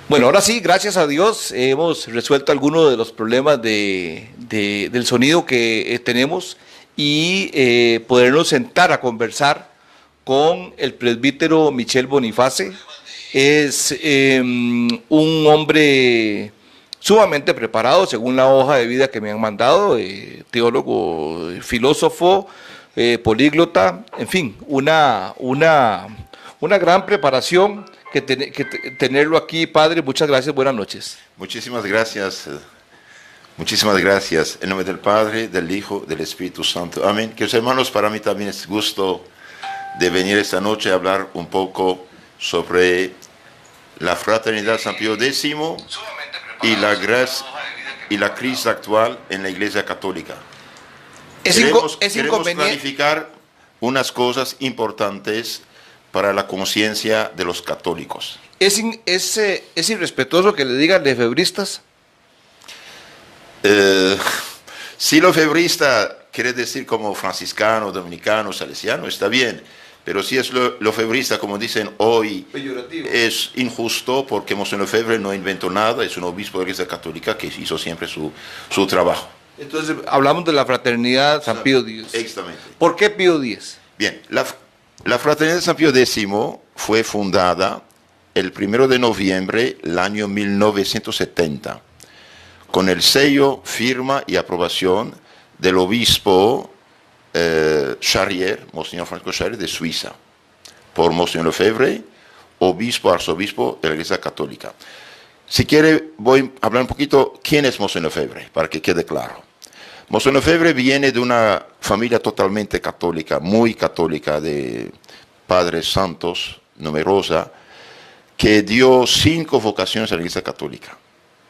Bueno, ahora sí, gracias a Dios, hemos resuelto algunos de los problemas del sonido que tenemos y podernos sentar a conversar con el presbítero Michel Boniface. Es un hombre sumamente preparado, según la hoja de vida que me han mandado, teólogo, filósofo, políglota, en fin, una gran preparación que tenerlo aquí, padre. Muchas gracias, buenas noches. Muchísimas gracias. Muchísimas gracias. En nombre del Padre, del Hijo, del Espíritu Santo. Amén. Queridos hermanos, para mí también es gusto de venir esta noche a hablar un poco sobre la fraternidad San Pío X y la crisis actual en la Iglesia Católica. Queremos clarificar unas cosas importantes para la conciencia de los católicos. ¿Es irrespetuoso que le digan lefebristas? Si lefebrista quiere decir como franciscano, dominicano, salesiano, está bien, pero si es lefebrista, como dicen hoy, peyorativo, es injusto, porque Monseñor Lefebvre no inventó nada, es un obispo de la Iglesia Católica que hizo siempre su trabajo. Entonces hablamos de la fraternidad San Pío X. Exactamente. ¿Por qué Pío X? Bien, la fraternidad San Pío X fue fundada el 1 de noviembre del año 1970, con el sello, firma y aprobación del obispo Charrier, Monseñor Francisco Charrier de Suiza, por Monseñor Lefebvre, obispo, arzobispo de la Iglesia Católica. Si quiere, voy a hablar un poquito quién es Monseñor Lefebvre, para que quede claro. Monseñor Lefebvre viene de una familia totalmente católica, muy católica, de padres santos, numerosa, que dio 5 vocaciones a la Iglesia Católica.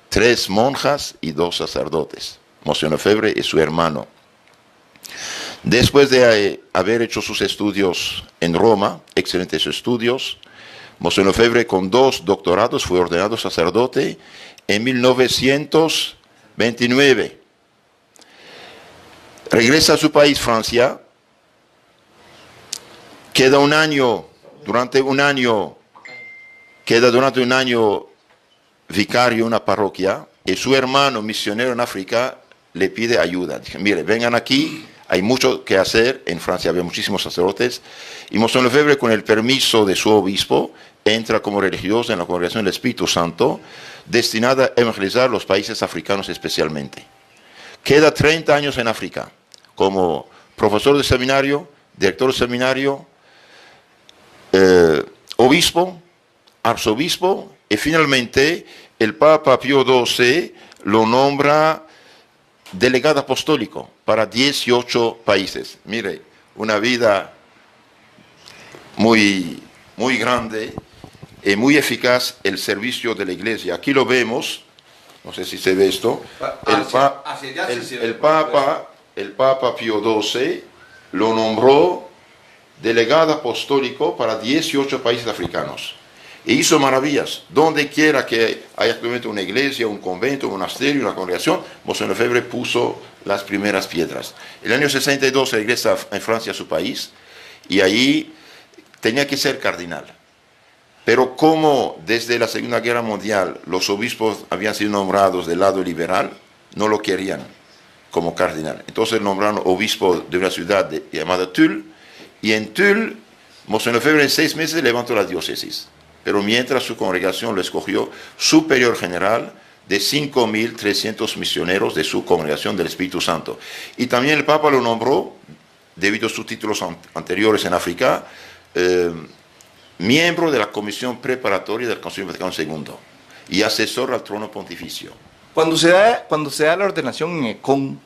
3 monjas y 2 sacerdotes. Monseñor Lefebvre y su hermano. Después de haber hecho sus estudios en Roma, excelentes estudios, Monseñor Lefebvre con 2 doctorados fue ordenado sacerdote en 1929. Regresa a su país, Francia, queda durante un año vicario en una parroquia, y su hermano misionero en África le pide ayuda. Dije, mire, vengan aquí, hay mucho que hacer, en Francia había muchísimos sacerdotes, y Monseñor Lefebvre, con el permiso de su obispo, entra como religioso en la Congregación del Espíritu Santo, destinada a evangelizar los países africanos especialmente. Queda 30 años en África, como profesor de seminario, director de seminario, obispo, arzobispo, y finalmente el Papa Pío XII lo nombra delegado apostólico para 18 países. Mire, una vida muy, muy grande y muy eficaz el servicio de la Iglesia. Aquí lo vemos, no sé si se ve esto, el Papa Pío XII lo nombró delegado apostólico para 18 países africanos. E hizo maravillas. Donde quiera que haya actualmente una iglesia, un convento, un monasterio, una congregación, Monseñor Lefebvre puso las primeras piedras. El año 62 regresa en Francia a su país, y ahí tenía que ser cardenal. Pero como desde la Segunda Guerra Mundial los obispos habían sido nombrados del lado liberal, no lo querían como cardenal. Entonces nombraron obispo de una ciudad llamada Tulle, y en Tulle, Monseñor Lefebvre en 6 meses levantó la diócesis. Pero mientras su congregación lo escogió superior general de 5.300 misioneros de su congregación del Espíritu Santo. Y también el Papa lo nombró, debido a sus títulos anteriores en África, miembro de la Comisión Preparatoria del Concilio Vaticano II y asesor al trono pontificio. Cuando se da la ordenación en Ecón...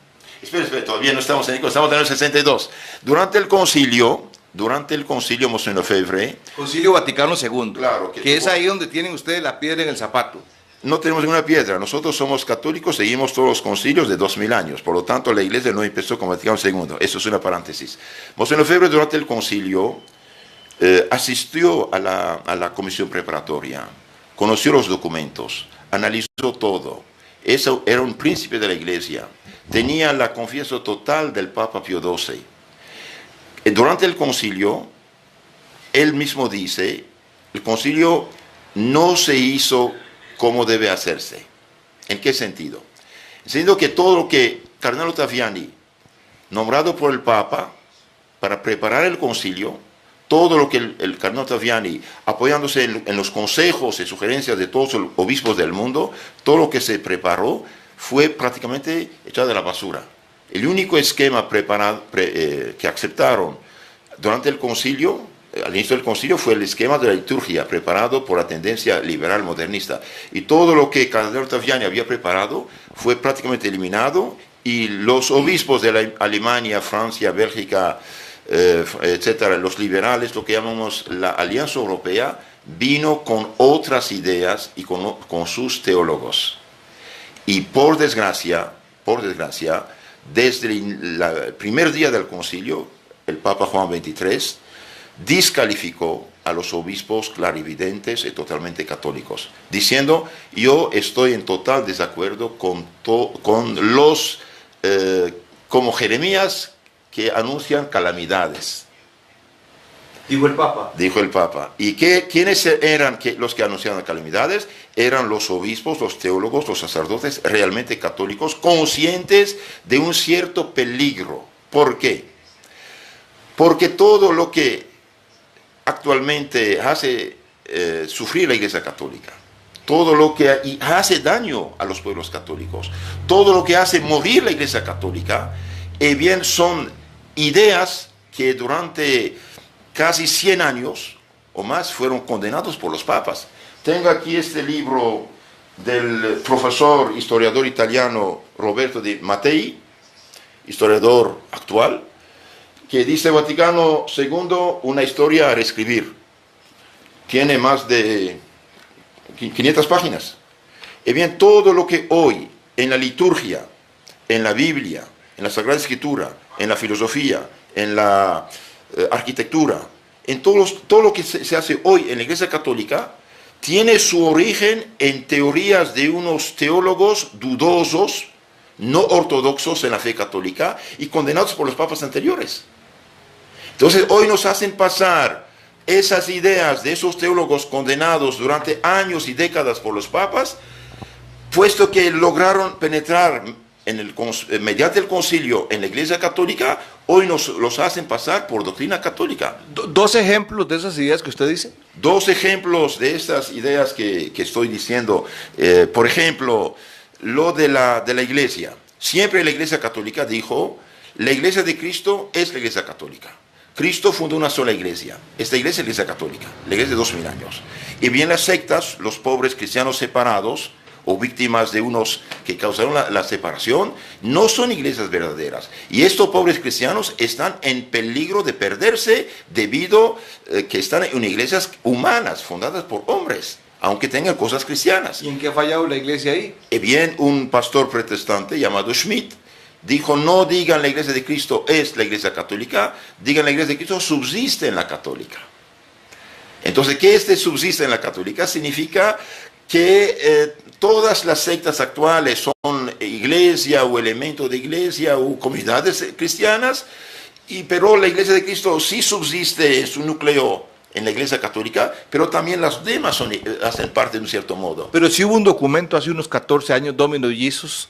Espera, todavía no estamos en Ecón, estamos en el 62. Durante el concilio, Monseñor Lefebvre... Concilio Vaticano II, claro, que es ahí donde tienen ustedes la piedra en el zapato. No tenemos ninguna piedra, nosotros somos católicos, seguimos todos los concilios de 2000 años, por lo tanto la Iglesia no empezó con Vaticano II, eso es una paréntesis. Monseñor Lefebvre durante el concilio asistió a la comisión preparatoria, conoció los documentos, analizó todo, eso era un príncipe de la Iglesia, tenía la confianza total del Papa Pío XII. Durante el concilio, él mismo dice el concilio no se hizo como debe hacerse. ¿En qué sentido? En el sentido que todo lo que Cardenal Ottaviani, nombrado por el Papa para preparar el concilio, todo lo que el Cardenal Ottaviani, apoyándose en los consejos y sugerencias de todos los obispos del mundo, todo lo que se preparó fue prácticamente echado a la basura. El único esquema preparado, que aceptaron durante el concilio, al inicio del concilio, fue el esquema de la liturgia preparado por la tendencia liberal modernista. Y todo lo que Cardenal Ottaviani había preparado fue prácticamente eliminado, y los obispos de la Alemania, Francia, Bélgica, etcétera, los liberales, lo que llamamos la Alianza Europea, vino con otras ideas y con sus teólogos. Y por desgracia, desde el primer día del concilio, el Papa Juan XXIII descalificó a los obispos clarividentes y totalmente católicos, diciendo: yo estoy en total desacuerdo con los, como Jeremías, que anuncian calamidades. Dijo el Papa. Dijo el Papa. ¿Y quiénes eran los que anunciaban calamidades? Eran los obispos, los teólogos, los sacerdotes realmente católicos, conscientes de un cierto peligro. ¿Por qué? Porque todo lo que actualmente hace sufrir la Iglesia Católica, todo lo que hace daño a los pueblos católicos, todo lo que hace morir la Iglesia Católica, bien son ideas que durante casi 100 años o más fueron condenados por los papas. Tengo aquí este libro del profesor historiador italiano Roberto Di Mattei, historiador actual, que dice: Vaticano II, una historia a reescribir. Tiene más de 500 páginas. Y bien, todo lo que hoy en la liturgia, en la Biblia, en la Sagrada Escritura, en la filosofía, en la arquitectura, en todo lo que se hace hoy en la Iglesia Católica, tiene su origen en teorías de unos teólogos dudosos, no ortodoxos en la fe católica y condenados por los papas anteriores. Entonces hoy nos hacen pasar esas ideas de esos teólogos condenados durante años y décadas por los papas, puesto que lograron penetrar mediante el concilio en la Iglesia Católica, hoy los hacen pasar por doctrina católica. ¿Dos ejemplos de esas ideas que usted dice? Dos ejemplos de estas ideas que estoy diciendo. Por ejemplo, lo de la Iglesia. Siempre la Iglesia Católica dijo: la Iglesia de Cristo es la Iglesia Católica. Cristo fundó una sola iglesia. Esta iglesia es la Iglesia Católica, la iglesia de 2000 años. Y bien las sectas, los pobres cristianos separados, o víctimas de unos que causaron la separación, no son iglesias verdaderas. Y estos pobres cristianos están en peligro de perderse debido que están en iglesias humanas, fundadas por hombres, aunque tengan cosas cristianas. ¿Y en qué ha fallado la iglesia ahí? Y bien, un pastor protestante llamado Schmidt dijo: no digan la Iglesia de Cristo es la Iglesia Católica, digan la Iglesia de Cristo subsiste en la Católica. Entonces, ¿qué subsiste en la Católica? Significa que todas las sectas actuales son iglesia o elemento de iglesia o comunidades cristianas, pero la Iglesia de Cristo sí subsiste en su núcleo en la Iglesia Católica, pero también las demás hacen parte de un cierto modo. Pero sí hubo un documento hace unos 14 años, Domino Jesus,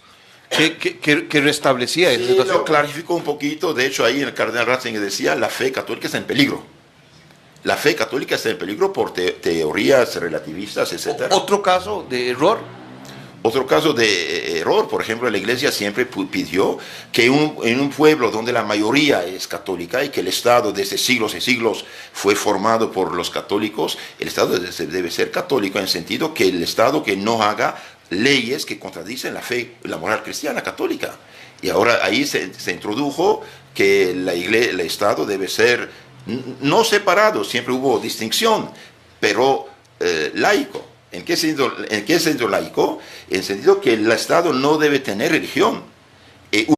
que restablecía esa situación. Lo clarificó un poquito. De hecho, ahí el cardenal Ratzinger decía: la fe católica está en peligro. La fe católica está en peligro por teorías relativistas, etc. ¿Otro caso de error? Otro caso de error, por ejemplo, la Iglesia siempre pidió que en un pueblo donde la mayoría es católica y que el Estado desde siglos y siglos fue formado por los católicos, el Estado debe ser católico en el sentido que el Estado que no haga leyes que contradicen la fe, la moral cristiana católica. Y ahora ahí se introdujo que el Estado debe ser no separado, siempre hubo distinción, pero laico. ¿En qué sentido laico? En el sentido que el Estado no debe tener religión.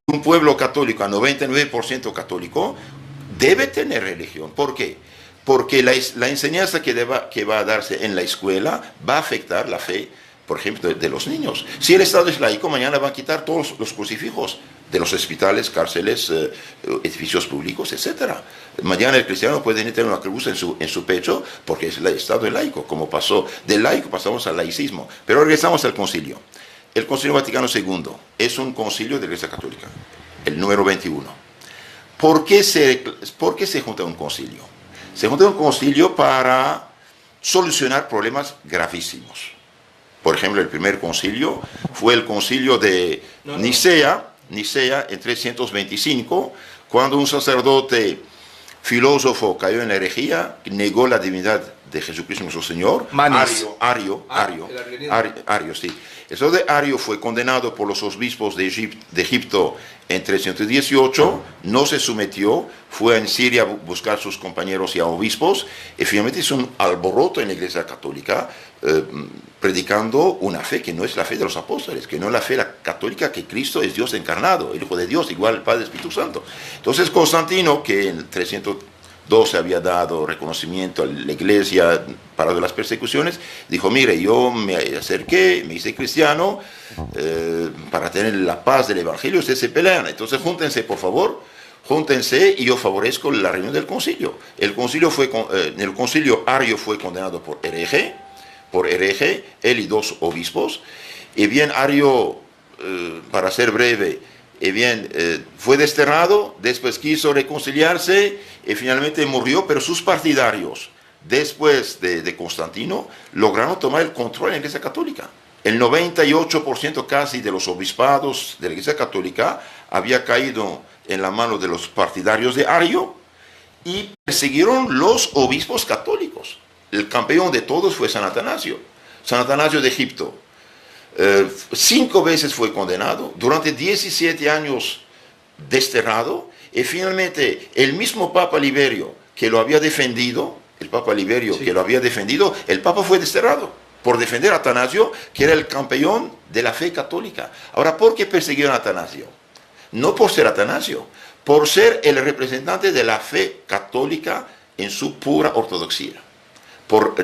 Un pueblo católico, a 99% católico, debe tener religión. ¿Por qué? Porque la enseñanza que va a darse en la escuela va a afectar la fe por ejemplo, de los niños. Si el Estado es laico, mañana van a quitar todos los crucifijos de los hospitales, cárceles, edificios públicos, etc. Mañana el cristiano puede tener una cruz en su pecho porque el Estado es laico, como pasó. Del laico pasamos al laicismo. Pero regresamos al concilio. El Concilio Vaticano II es un concilio de la Iglesia Católica, el número 21. ¿Por qué se junta un concilio? Se junta un concilio para solucionar problemas gravísimos. Por ejemplo, el primer concilio fue el concilio de Nicea en 325, cuando un sacerdote filósofo cayó en la herejía, negó la divinidad de Jesucristo nuestro Señor. Ario, sí. El sacerdote Ario fue condenado por los obispos de Egipto en 318, no se sometió, fue en Siria a buscar a sus compañeros y a obispos, y finalmente hizo un alboroto en la Iglesia Católica, predicando una fe que no es la fe de los apóstoles, que no es la fe católica, que Cristo es Dios encarnado, el Hijo de Dios, igual el Padre y Espíritu Santo. Entonces Constantino, que en 312 había dado reconocimiento a la Iglesia para las persecuciones, dijo: mire, yo me acerqué, me hice cristiano, para tener la paz del Evangelio, ustedes se pelean, entonces júntense, por favor, júntense y yo favorezco la reunión del concilio. El concilio Ario fue condenado por hereje, él y dos obispos, y bien Ario, para ser breve, fue desterrado, después quiso reconciliarse y finalmente murió, pero sus partidarios, después de Constantino, lograron tomar el control en la Iglesia Católica. El 98% casi de los obispados de la Iglesia Católica había caído en la mano de los partidarios de Ario y persiguieron los obispos católicos. El campeón de todos fue San Atanasio de Egipto. 5 veces fue condenado, durante 17 años desterrado, y finalmente el mismo Papa Liberio que lo había defendido, el Papa fue desterrado por defender a Atanasio, que era el campeón de la fe católica. Ahora, ¿por qué persiguieron a Atanasio? No por ser Atanasio, por ser el representante de la fe católica en su pura ortodoxia, por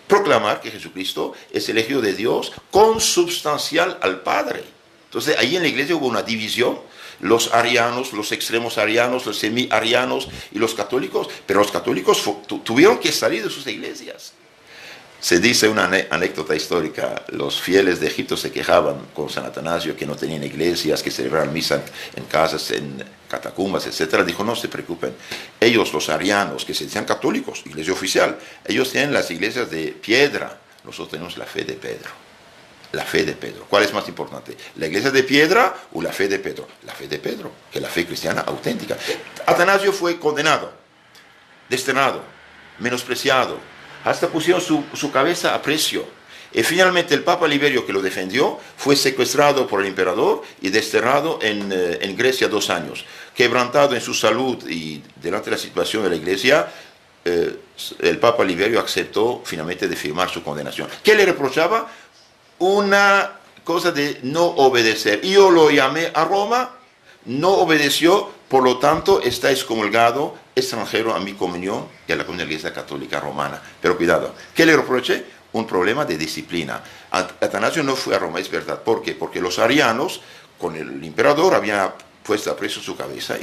proclamar que Jesucristo es el Hijo de Dios consubstancial al Padre. Entonces, ahí en la iglesia hubo una división, los arianos, los extremos arianos, los semi-arianos y los católicos, pero los católicos tuvieron que salir de sus iglesias. Se dice una anécdota histórica: los fieles de Egipto se quejaban con San Atanasio que no tenían iglesias, que celebraban misa en casas, en catacumbas, etc. Dijo: no se preocupen, ellos, los arianos, que se decían católicos, iglesia oficial, ellos tienen las iglesias de piedra, nosotros tenemos la fe de Pedro. La fe de Pedro. ¿Cuál es más importante? ¿La iglesia de piedra o la fe de Pedro? La fe de Pedro, que es la fe cristiana auténtica. Atanasio fue condenado, desterrado, menospreciado, hasta pusieron su cabeza a precio. Y finalmente el Papa Liberio, que lo defendió, fue secuestrado por el emperador y desterrado en Grecia 2 años. Quebrantado en su salud y delante de la situación de la iglesia, el Papa Liberio aceptó finalmente de firmar su condenación. ¿Qué le reprochaba? Una cosa de no obedecer. Yo lo llamé a Roma, no obedeció, por lo tanto está excomulgado, extranjero a mi comunión y a la comunión de la Iglesia Católica Romana. Pero cuidado, ¿qué le reproché? Un problema de disciplina. Atanasio no fue a Roma, es verdad. ¿Por qué? Porque los arianos, con el emperador, habían puesto a precio su cabeza.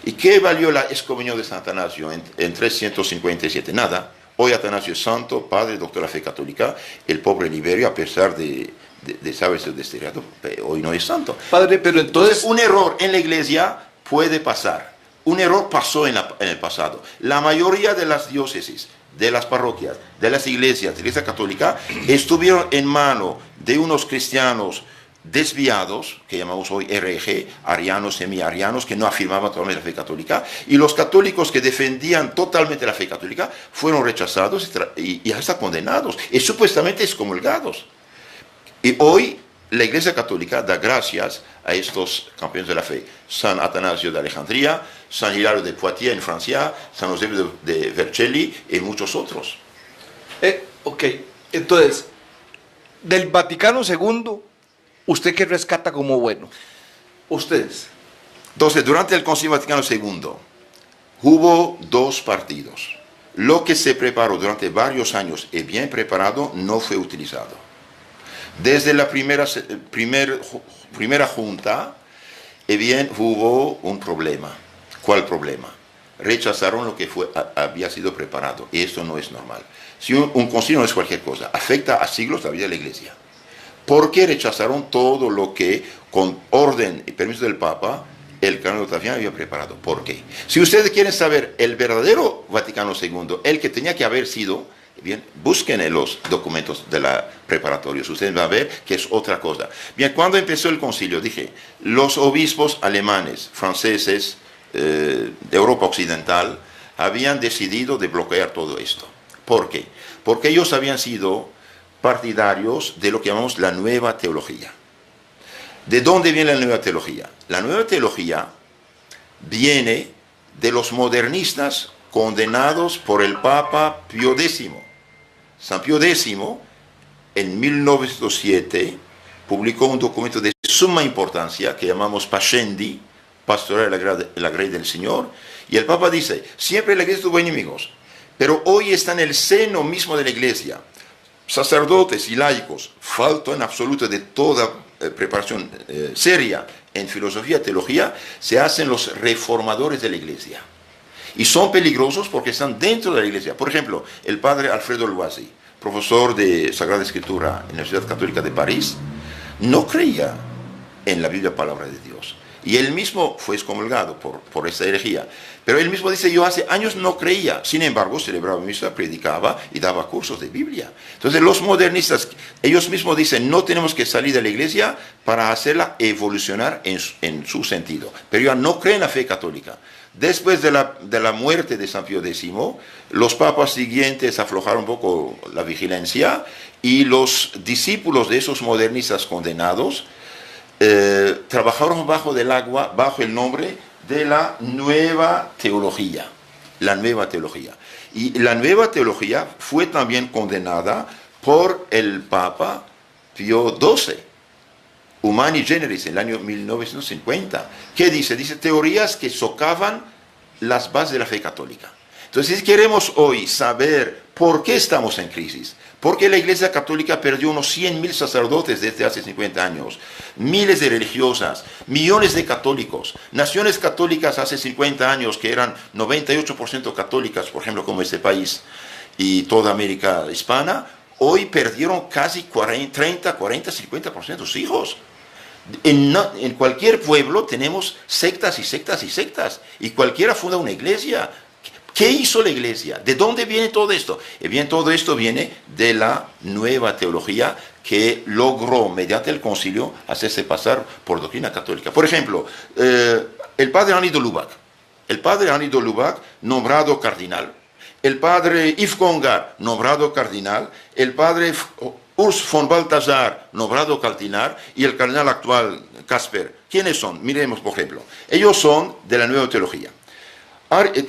¿Y qué valió la excomunión de San Atanasio en 357? Nada. Hoy Atanasio es santo, padre, doctor de la fe católica. El pobre Liberio, a pesar de saberse desterrado, hoy no es santo. Padre, pero entonces un error en la iglesia puede pasar. Un error pasó en el pasado. La mayoría de las diócesis, de las parroquias, de las iglesias, de la Iglesia Católica, estuvieron en mano de unos cristianos desviados, que llamamos hoy hereje, arianos, semi-arianos, que no afirmaban totalmente la fe católica, y los católicos que defendían totalmente la fe católica fueron rechazados y hasta condenados, y supuestamente excomulgados. Y hoy la Iglesia Católica da gracias a estos campeones de la fe: San Atanasio de Alejandría, San Hilario de Poitiers en Francia, San Eusebio de Vercelli y muchos otros. Ok, entonces, del Vaticano II, ¿usted qué rescata como bueno? Ustedes. Entonces, durante el Concilio Vaticano II, hubo 2 partidos. Lo que se preparó durante varios años y bien preparado no fue utilizado. Desde la primera junta, bien, hubo un problema. ¿Cuál problema? Rechazaron lo que había sido preparado, y esto no es normal. Si un concilio no es cualquier cosa, afecta a siglos la vida de la Iglesia. ¿Por qué rechazaron todo lo que, con orden y permiso del Papa, el canónigo Ottaviano había preparado? ¿Por qué? Si ustedes quieren saber el verdadero Vaticano II, el que tenía que haber sido, bien, busquen en los documentos de la preparatorios, ustedes van a ver que es otra cosa. Bien, cuando empezó el concilio, dije, los obispos alemanes, franceses, de Europa Occidental, habían decidido de bloquear todo esto. ¿Por qué? Porque ellos habían sido partidarios de lo que llamamos la nueva teología. ¿De dónde viene la nueva teología? La nueva teología viene de los modernistas condenados por el Papa Pío X. San Pío X, en 1907, publicó un documento de suma importancia que llamamos Pascendi, Pastoral de la Grey del Señor, y el Papa dice, siempre la Iglesia tuvo enemigos, pero hoy está en el seno mismo de la Iglesia. Sacerdotes y laicos, falto en absoluto de toda preparación seria en filosofía y teología, se hacen los reformadores de la Iglesia. Y son peligrosos porque están dentro de la Iglesia. Por ejemplo, el padre Alfredo Loisy, profesor de Sagrada Escritura en la Universidad Católica de París, no creía en la Biblia Palabra de Dios. Y él mismo fue excomulgado por esta herejía. Pero él mismo dice, yo hace años no creía. Sin embargo, celebraba misa, predicaba y daba cursos de Biblia. Entonces los modernistas, ellos mismos dicen, no tenemos que salir de la Iglesia para hacerla evolucionar en su sentido. Pero ya no creen en la fe católica. Después de la muerte de San Pío X, los papas siguientes aflojaron un poco la vigilancia y los discípulos de esos modernistas condenados trabajaron bajo del agua, bajo el nombre de la nueva teología. La nueva teología. Y la nueva teología fue también condenada por el Papa Pío XII. Humani Generis, en el año 1950. ¿Qué dice? Dice teorías que socavan las bases de la fe católica. Entonces, si queremos hoy saber por qué estamos en crisis, porque la Iglesia Católica perdió unos 100.000 sacerdotes desde hace 50 años, miles de religiosas, millones de católicos, naciones católicas hace 50 años que eran 98% católicas, por ejemplo, como este país y toda América hispana, hoy perdieron casi 30, 40, 50% de sus hijos. En cualquier pueblo tenemos sectas y sectas y sectas, y cualquiera funda una iglesia. ¿Qué hizo la Iglesia? ¿De dónde viene todo esto? Bien, todo esto viene de la nueva teología que logró, mediante el concilio, hacerse pasar por doctrina católica. Por ejemplo, el padre Henri de Lubac. El padre Henri de Lubac, nombrado cardinal. El padre Yves Congar, nombrado cardinal. El padre Urs von Balthasar, nombrado cardinal. Y el cardenal actual, Casper. ¿Quiénes son? Miremos, por ejemplo. Ellos son de la nueva teología.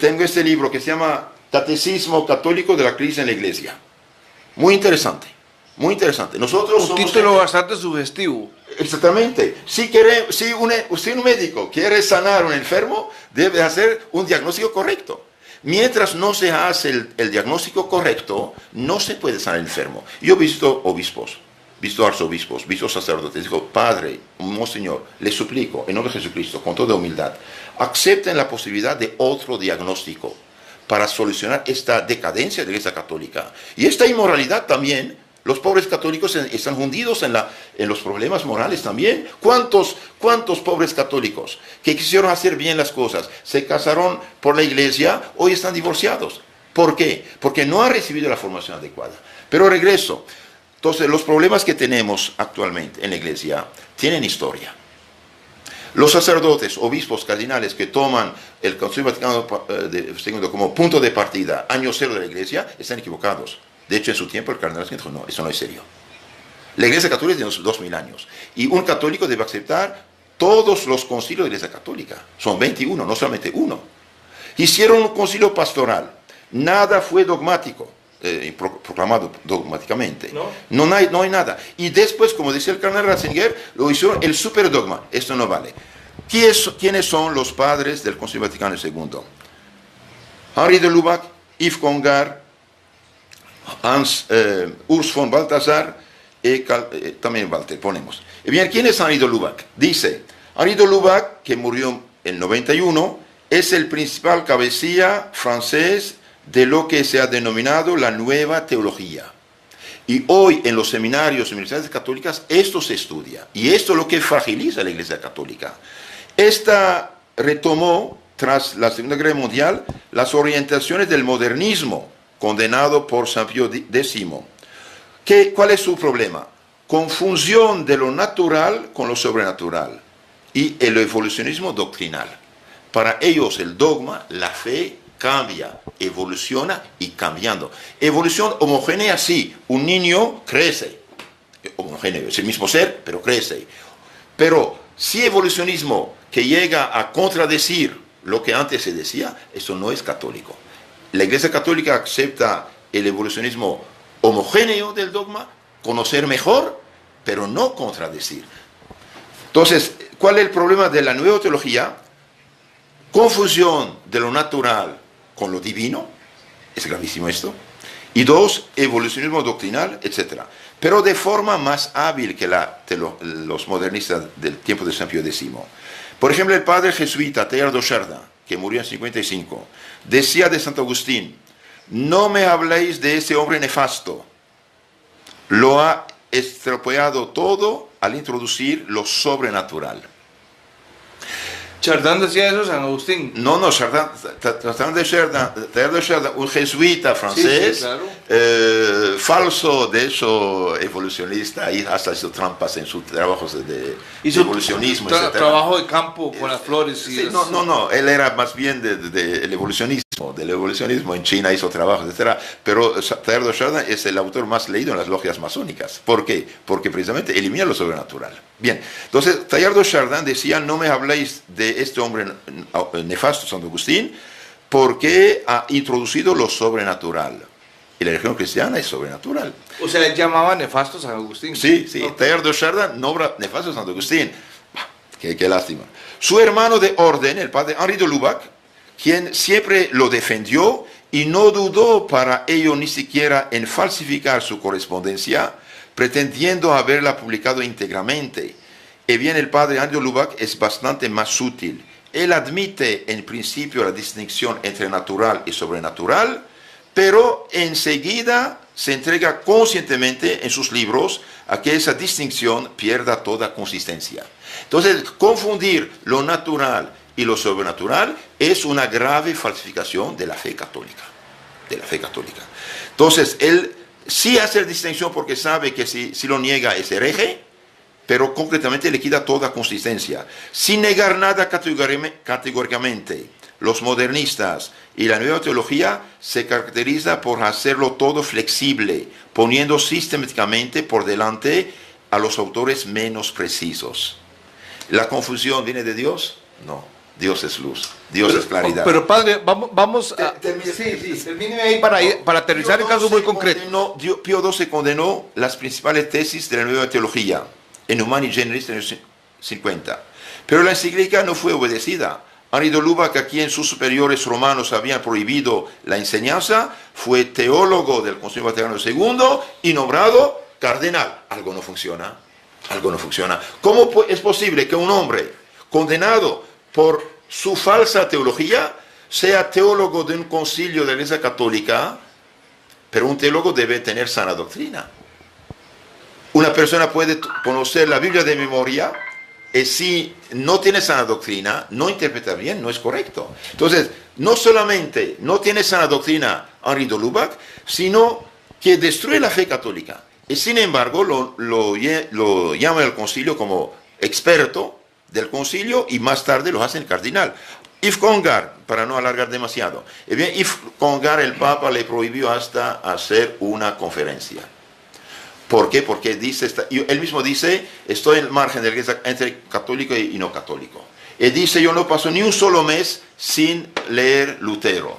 Tengo este libro que se llama Catecismo Católico de la Crisis en la Iglesia. Muy interesante, muy interesante. Nosotros un título bastante sugestivo. Exactamente. Si un médico quiere sanar a un enfermo, debe hacer un diagnóstico correcto. Mientras no se hace el diagnóstico correcto, no se puede sanar al enfermo. Yo he visto obispos, visto arzobispos, visto sacerdotes. Digo, Padre, Monseñor, le suplico, en nombre de Jesucristo, con toda humildad, acepten la posibilidad de otro diagnóstico para solucionar esta decadencia de la Iglesia Católica. Y esta inmoralidad también, los pobres católicos están hundidos en los problemas morales también. ¿Cuántos pobres católicos que quisieron hacer bien las cosas, se casaron por la Iglesia, hoy están divorciados? ¿Por qué? Porque no han recibido la formación adecuada. Pero regreso. Entonces, los problemas que tenemos actualmente en la Iglesia tienen historia. Los sacerdotes, obispos, cardinales que toman el Concilio Vaticano II como punto de partida, año cero de la Iglesia, están equivocados. De hecho, en su tiempo el cardenal dijo, no, eso no es serio. La Iglesia Católica tiene 2000 años. Y un católico debe aceptar todos los concilios de la Iglesia Católica. Son 21, no solamente uno. Hicieron un concilio pastoral. Nada fue dogmático. Proclamado dogmáticamente. No hay nada. Y después, como decía el cardenal Ratzinger, lo hicieron el superdogma. Esto no vale. ¿Quiénes son los padres del Concilio Vaticano II? Henri de Lubac, Yves Congar, Urs von Balthasar también Walter, ponemos. Bien, ¿quién es Henri de Lubac? Dice, Henri de Lubac, que murió en 91, es el principal cabecilla francés de lo que se ha denominado la nueva teología. Y hoy en los seminarios y universidades católicas esto se estudia. Y esto es lo que fragiliza la Iglesia Católica. Esta retomó, tras la Segunda Guerra Mundial, las orientaciones del modernismo, condenado por San Pío X. ¿Cuál es su problema? Confusión de lo natural con lo sobrenatural y el evolucionismo doctrinal. Para ellos el dogma, la fe, cambia, evoluciona y cambiando. Evolución homogénea, sí, un niño crece, homogéneo, es el mismo ser, pero crece. Pero si evolucionismo que llega a contradecir lo que antes se decía, eso no es católico. La Iglesia Católica acepta el evolucionismo homogéneo del dogma, conocer mejor, pero no contradecir. Entonces, ¿cuál es el problema de la nueva teología? Confusión de lo natural con lo divino, es gravísimo esto. Y dos, evolucionismo doctrinal, etc. Pero de forma más hábil que los modernistas del tiempo de San Pío X. Por ejemplo, el padre jesuita Teilhard de Chardin, que murió en 55, decía de Santo Agustín, no me habléis de ese hombre nefasto, lo ha estropeado todo al introducir lo sobrenatural. Chardin decía eso, San Agustín. No, Teilhard de Chardin, un jesuita francés, sí, claro. Falso, de hecho, evolucionista, y hasta hizo trampas en sus trabajos de evolucionismo, etc. Trabajo de campo con las flores. Sí, no, él era más bien del evolucionismo, en China hizo trabajos, etc. Pero Teilhard de Chardin es el autor más leído en las logias masónicas. ¿Por qué? Porque precisamente elimina lo sobrenatural. Bien, entonces Teilhard de Chardin decía, no me habléis de este hombre nefasto, Santo Agustín, porque ha introducido lo sobrenatural. Y la religión cristiana es sobrenatural. O sea, él llamaba nefasto San Agustín. Sí, Teilhard de Chardin nombra nefasto Santo Agustín. Qué lástima. Su hermano de orden, el padre Henri de Lubac, quien siempre lo defendió y no dudó para ello ni siquiera en falsificar su correspondencia, pretendiendo haberla publicado íntegramente. Y bien, el padre Henri de Lubac es bastante más sutil. Él admite en principio la distinción entre natural y sobrenatural, pero enseguida se entrega conscientemente en sus libros a que esa distinción pierda toda consistencia. Entonces, confundir lo natural y lo sobrenatural es una grave falsificación de la fe católica. Entonces, él sí hace la distinción porque sabe que si lo niega es hereje, pero concretamente le quita toda consistencia. Sin negar nada categóricamente, los modernistas y la nueva teología se caracteriza por hacerlo todo flexible, poniendo sistemáticamente por delante a los autores menos precisos. ¿La confusión viene de Dios? No. Dios es luz, Dios es claridad. Pero padre, vamos a... Termine ahí para aterrizar en casos muy concretos. Pío XII condenó las principales tesis de la nueva teología en Humani Generis en el 50. Pero la encíclica no fue obedecida. Henri de Lubac, a quien sus superiores romanos habían prohibido la enseñanza, fue teólogo del Concilio Vaticano II y nombrado cardenal. Algo no funciona. ¿Cómo es posible que un hombre condenado por su falsa teología sea teólogo de un concilio de la Iglesia Católica? Pero un teólogo debe tener sana doctrina. Una persona puede conocer la Biblia de memoria y si no tiene sana doctrina, no interpreta bien, no es correcto. Entonces, no solamente no tiene sana doctrina Henri de Lubac, sino que destruye la fe católica. Y sin embargo, lo llama al concilio como experto del concilio y más tarde lo hacen cardinal. Yves Congar, para no alargar demasiado, Yves Congar, el Papa le prohibió hasta hacer una conferencia. ¿Por qué? Porque él mismo dice, estoy en el margen de la iglesia entre católico y no católico. Él dice, yo no paso ni un solo mes sin leer Lutero.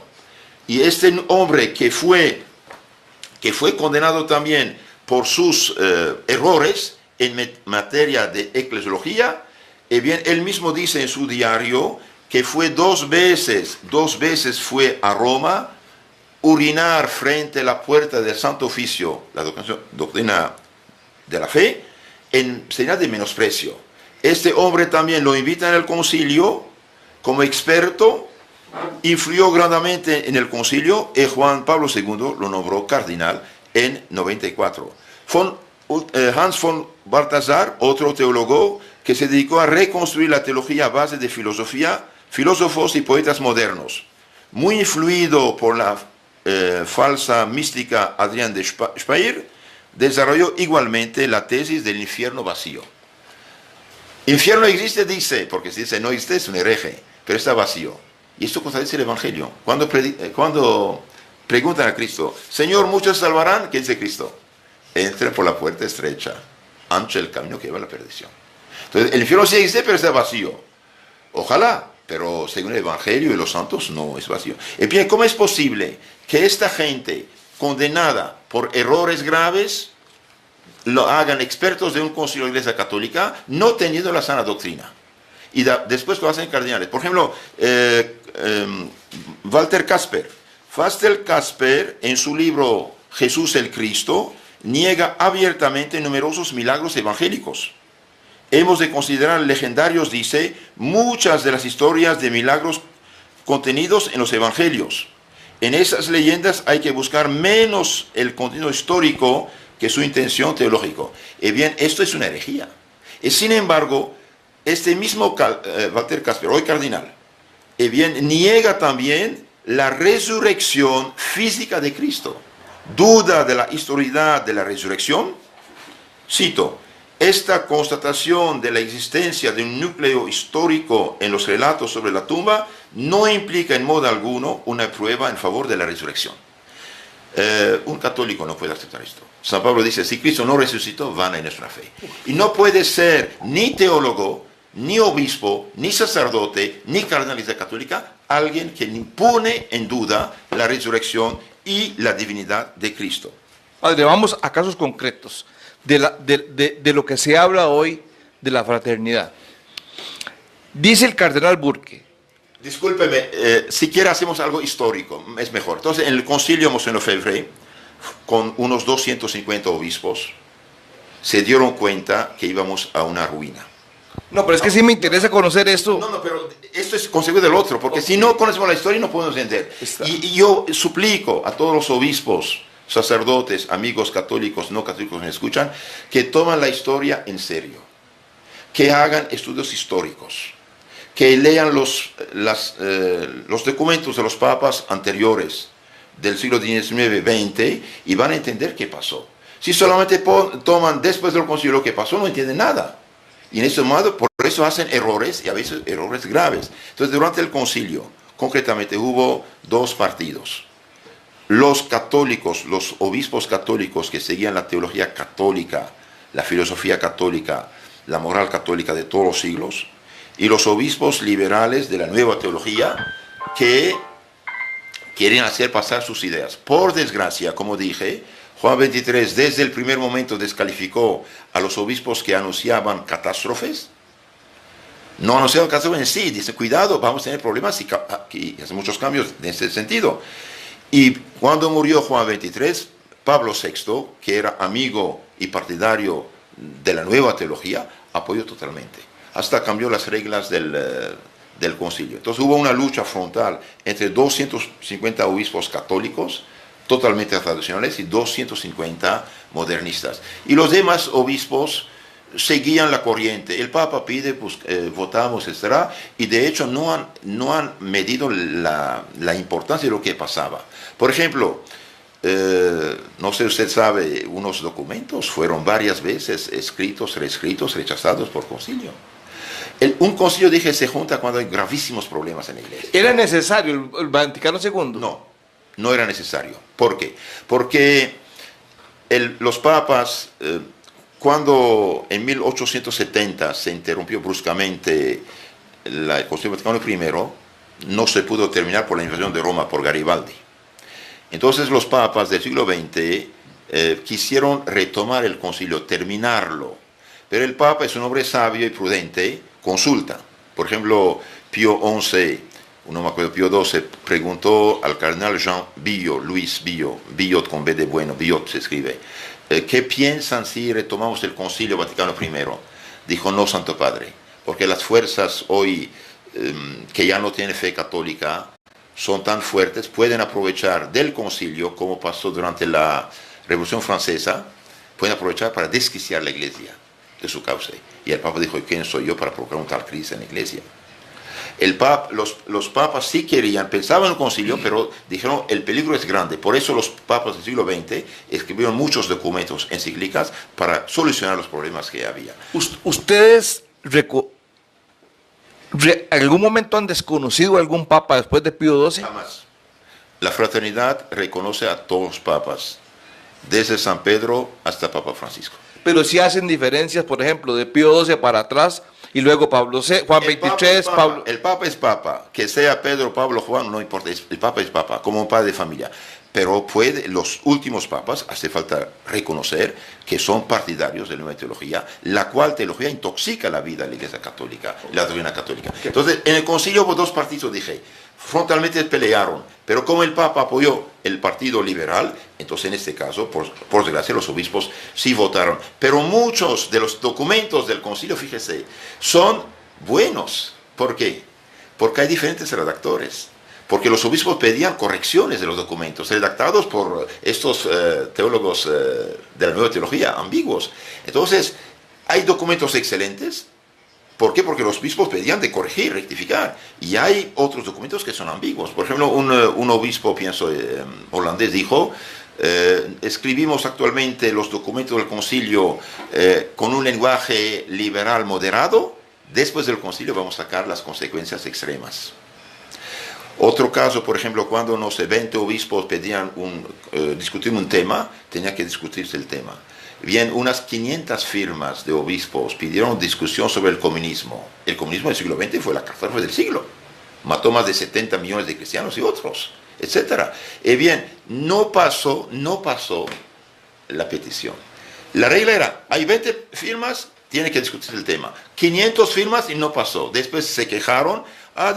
Y este hombre que fue condenado también por sus errores en materia de eclesiología, él mismo dice en su diario que fue dos veces fue a Roma, urinar frente a la puerta del Santo Oficio, la doctrina de la fe en señal de menosprecio. Este hombre también lo invita en el concilio como experto, influyó grandemente en el concilio y Juan Pablo II lo nombró cardenal en 94. Hans von Balthasar, otro teólogo que se dedicó a reconstruir la teología a base de filosofía, filósofos y poetas modernos, muy influido por la falsa mística Adrián de Speyer, desarrolló igualmente la tesis del infierno vacío. Infierno existe, dice, porque si dice no existe es un hereje, pero está vacío. Y esto contradice el Evangelio. Cuando preguntan a Cristo, Señor, ¿muchos salvarán? ¿Qué dice Cristo? Entra por la puerta estrecha, ancho el camino que lleva a la perdición. Entonces, el infierno sí existe, pero está vacío. Ojalá, pero según el Evangelio y los santos, no es vacío. Y bien, ¿cómo es posible que esta gente condenada por errores graves lo hagan expertos de un concilio de la Iglesia Católica, no teniendo la sana doctrina? Y después lo hacen cardinales. Por ejemplo, Walter Kasper. Walter Kasper, en su libro Jesús el Cristo, niega abiertamente numerosos milagros evangélicos. Hemos de considerar legendarios, dice, muchas de las historias de milagros contenidos en los evangelios. En esas leyendas hay que buscar menos el contenido histórico que su intención teológica. Y bien, esto es una herejía. Y sin embargo, este mismo Walter Kasper, hoy cardenal, y bien, niega también la resurrección física de Cristo. Duda de la historicidad de la resurrección. Cito, esta constatación de la existencia de un núcleo histórico en los relatos sobre la tumba no implica en modo alguno una prueba en favor de la resurrección. Un católico no puede aceptar esto. San Pablo dice, si Cristo no resucitó, vana es nuestra fe. Y no puede ser ni teólogo, ni obispo, ni sacerdote, ni cardenal de la Católica, alguien que pone en duda la resurrección y la divinidad de Cristo. Padre, vamos a casos concretos de lo que se habla hoy de la fraternidad. Dice el cardenal Burke. Discúlpeme, siquiera hacemos algo histórico, es mejor. Entonces, en el concilio Monseigneur Lefebvre, con unos 250 obispos, se dieron cuenta que íbamos a una ruina. No, pero es que sí me interesa conocer esto. No, pero esto es consecuencia del otro, porque si no conocemos la historia no podemos entender. Y yo suplico a todos los obispos, sacerdotes, amigos católicos, no católicos que me escuchan, que tomen la historia en serio, que hagan estudios históricos, que lean los documentos de los papas anteriores del siglo XIX, XX, y van a entender qué pasó. Si solamente toman después del concilio lo que pasó, no entienden nada. Y en ese modo, por eso hacen errores, y a veces errores graves. Entonces, durante el concilio, concretamente, hubo dos partidos. Los católicos, los obispos católicos que seguían la teología católica, la filosofía católica, la moral católica de todos los siglos, y los obispos liberales de la nueva teología que quieren hacer pasar sus ideas. Por desgracia, como dije, Juan XXIII desde el primer momento descalificó a los obispos que anunciaban catástrofes. No anunciaban catástrofes en sí, dice, cuidado, vamos a tener problemas y hace muchos cambios en ese sentido. Y cuando murió Juan XXIII, Pablo VI, que era amigo y partidario de la nueva teología, apoyó totalmente. Hasta cambió las reglas del concilio. Entonces hubo una lucha frontal entre 250 obispos católicos, totalmente tradicionales, y 250 modernistas. Y los demás obispos seguían la corriente. El Papa pide, pues, votamos, etc. Y de hecho no han medido la importancia de lo que pasaba. Por ejemplo, no sé si usted sabe, unos documentos fueron varias veces escritos, reescritos, rechazados por concilio. Un concilio, dije, se junta cuando hay gravísimos problemas en la iglesia. ¿Era necesario el Vaticano II? No era necesario. ¿Por qué? Porque los papas, cuando en 1870 se interrumpió bruscamente el Concilio Vaticano I, no se pudo terminar por la invasión de Roma por Garibaldi. Entonces los papas del siglo XX quisieron retomar el concilio, terminarlo. Pero el Papa es un hombre sabio y prudente, consulta. Por ejemplo, Pío XI, no me acuerdo, Pío XII, preguntó al cardenal Jean Billot, Luis Billot, Billot con B de bueno, Billot se escribe, ¿qué piensan si retomamos el Concilio Vaticano I? Dijo, no, Santo Padre, porque las fuerzas hoy que ya no tienen fe católica son tan fuertes, pueden aprovechar del concilio, como pasó durante la Revolución Francesa, pueden aprovechar para desquiciar la Iglesia de su causa. Y el Papa dijo, ¿quién soy yo para provocar una tal crisis en la Iglesia? Los papas sí querían, pensaban en el concilio, pero dijeron, el peligro es grande. Por eso los papas del siglo XX escribieron muchos documentos, encíclicas, para solucionar los problemas que había. ¿Ustedes algún momento han desconocido a algún papa después de Pío XII? Jamás. La fraternidad reconoce a todos los papas, desde San Pedro hasta Papa Francisco. Pero si hacen diferencias, por ejemplo, de Pío XII para atrás, y luego Pablo VI, Juan XXIII, Pablo... El Papa es Papa, que sea Pedro, Pablo, Juan, no importa, el Papa es Papa, como un padre de familia. Pero los últimos papas, hace falta reconocer que son partidarios de la nueva teología, la cual teología intoxica la vida de la Iglesia Católica, la doctrina católica. Entonces, en el concilio hubo dos partidos, dije, frontalmente pelearon, pero como el Papa apoyó el partido liberal, entonces en este caso, por desgracia, los obispos sí votaron. Pero muchos de los documentos del concilio, fíjese, son buenos. ¿Por qué? Porque hay diferentes redactores. Porque los obispos pedían correcciones de los documentos, redactados por estos teólogos de la nueva teología, ambiguos. Entonces, hay documentos excelentes. ¿Por qué? Porque los obispos pedían de corregir, rectificar. Y hay otros documentos que son ambiguos. Por ejemplo, un obispo, pienso, holandés, dijo, escribimos actualmente los documentos del concilio con un lenguaje liberal moderado. Después del concilio vamos a sacar las consecuencias extremas. Otro caso, por ejemplo, cuando unos 20 obispos pedían discutir un tema, tenía que discutirse el tema. Bien, unas 500 firmas de obispos pidieron discusión sobre el comunismo. El comunismo del siglo XX fue la catástrofe del siglo. Mató más de 70 millones de cristianos y otros, etc. Bien, no pasó la petición. La regla era, hay 20 firmas, tiene que discutir el tema. 500 firmas y no pasó. Después se quejaron.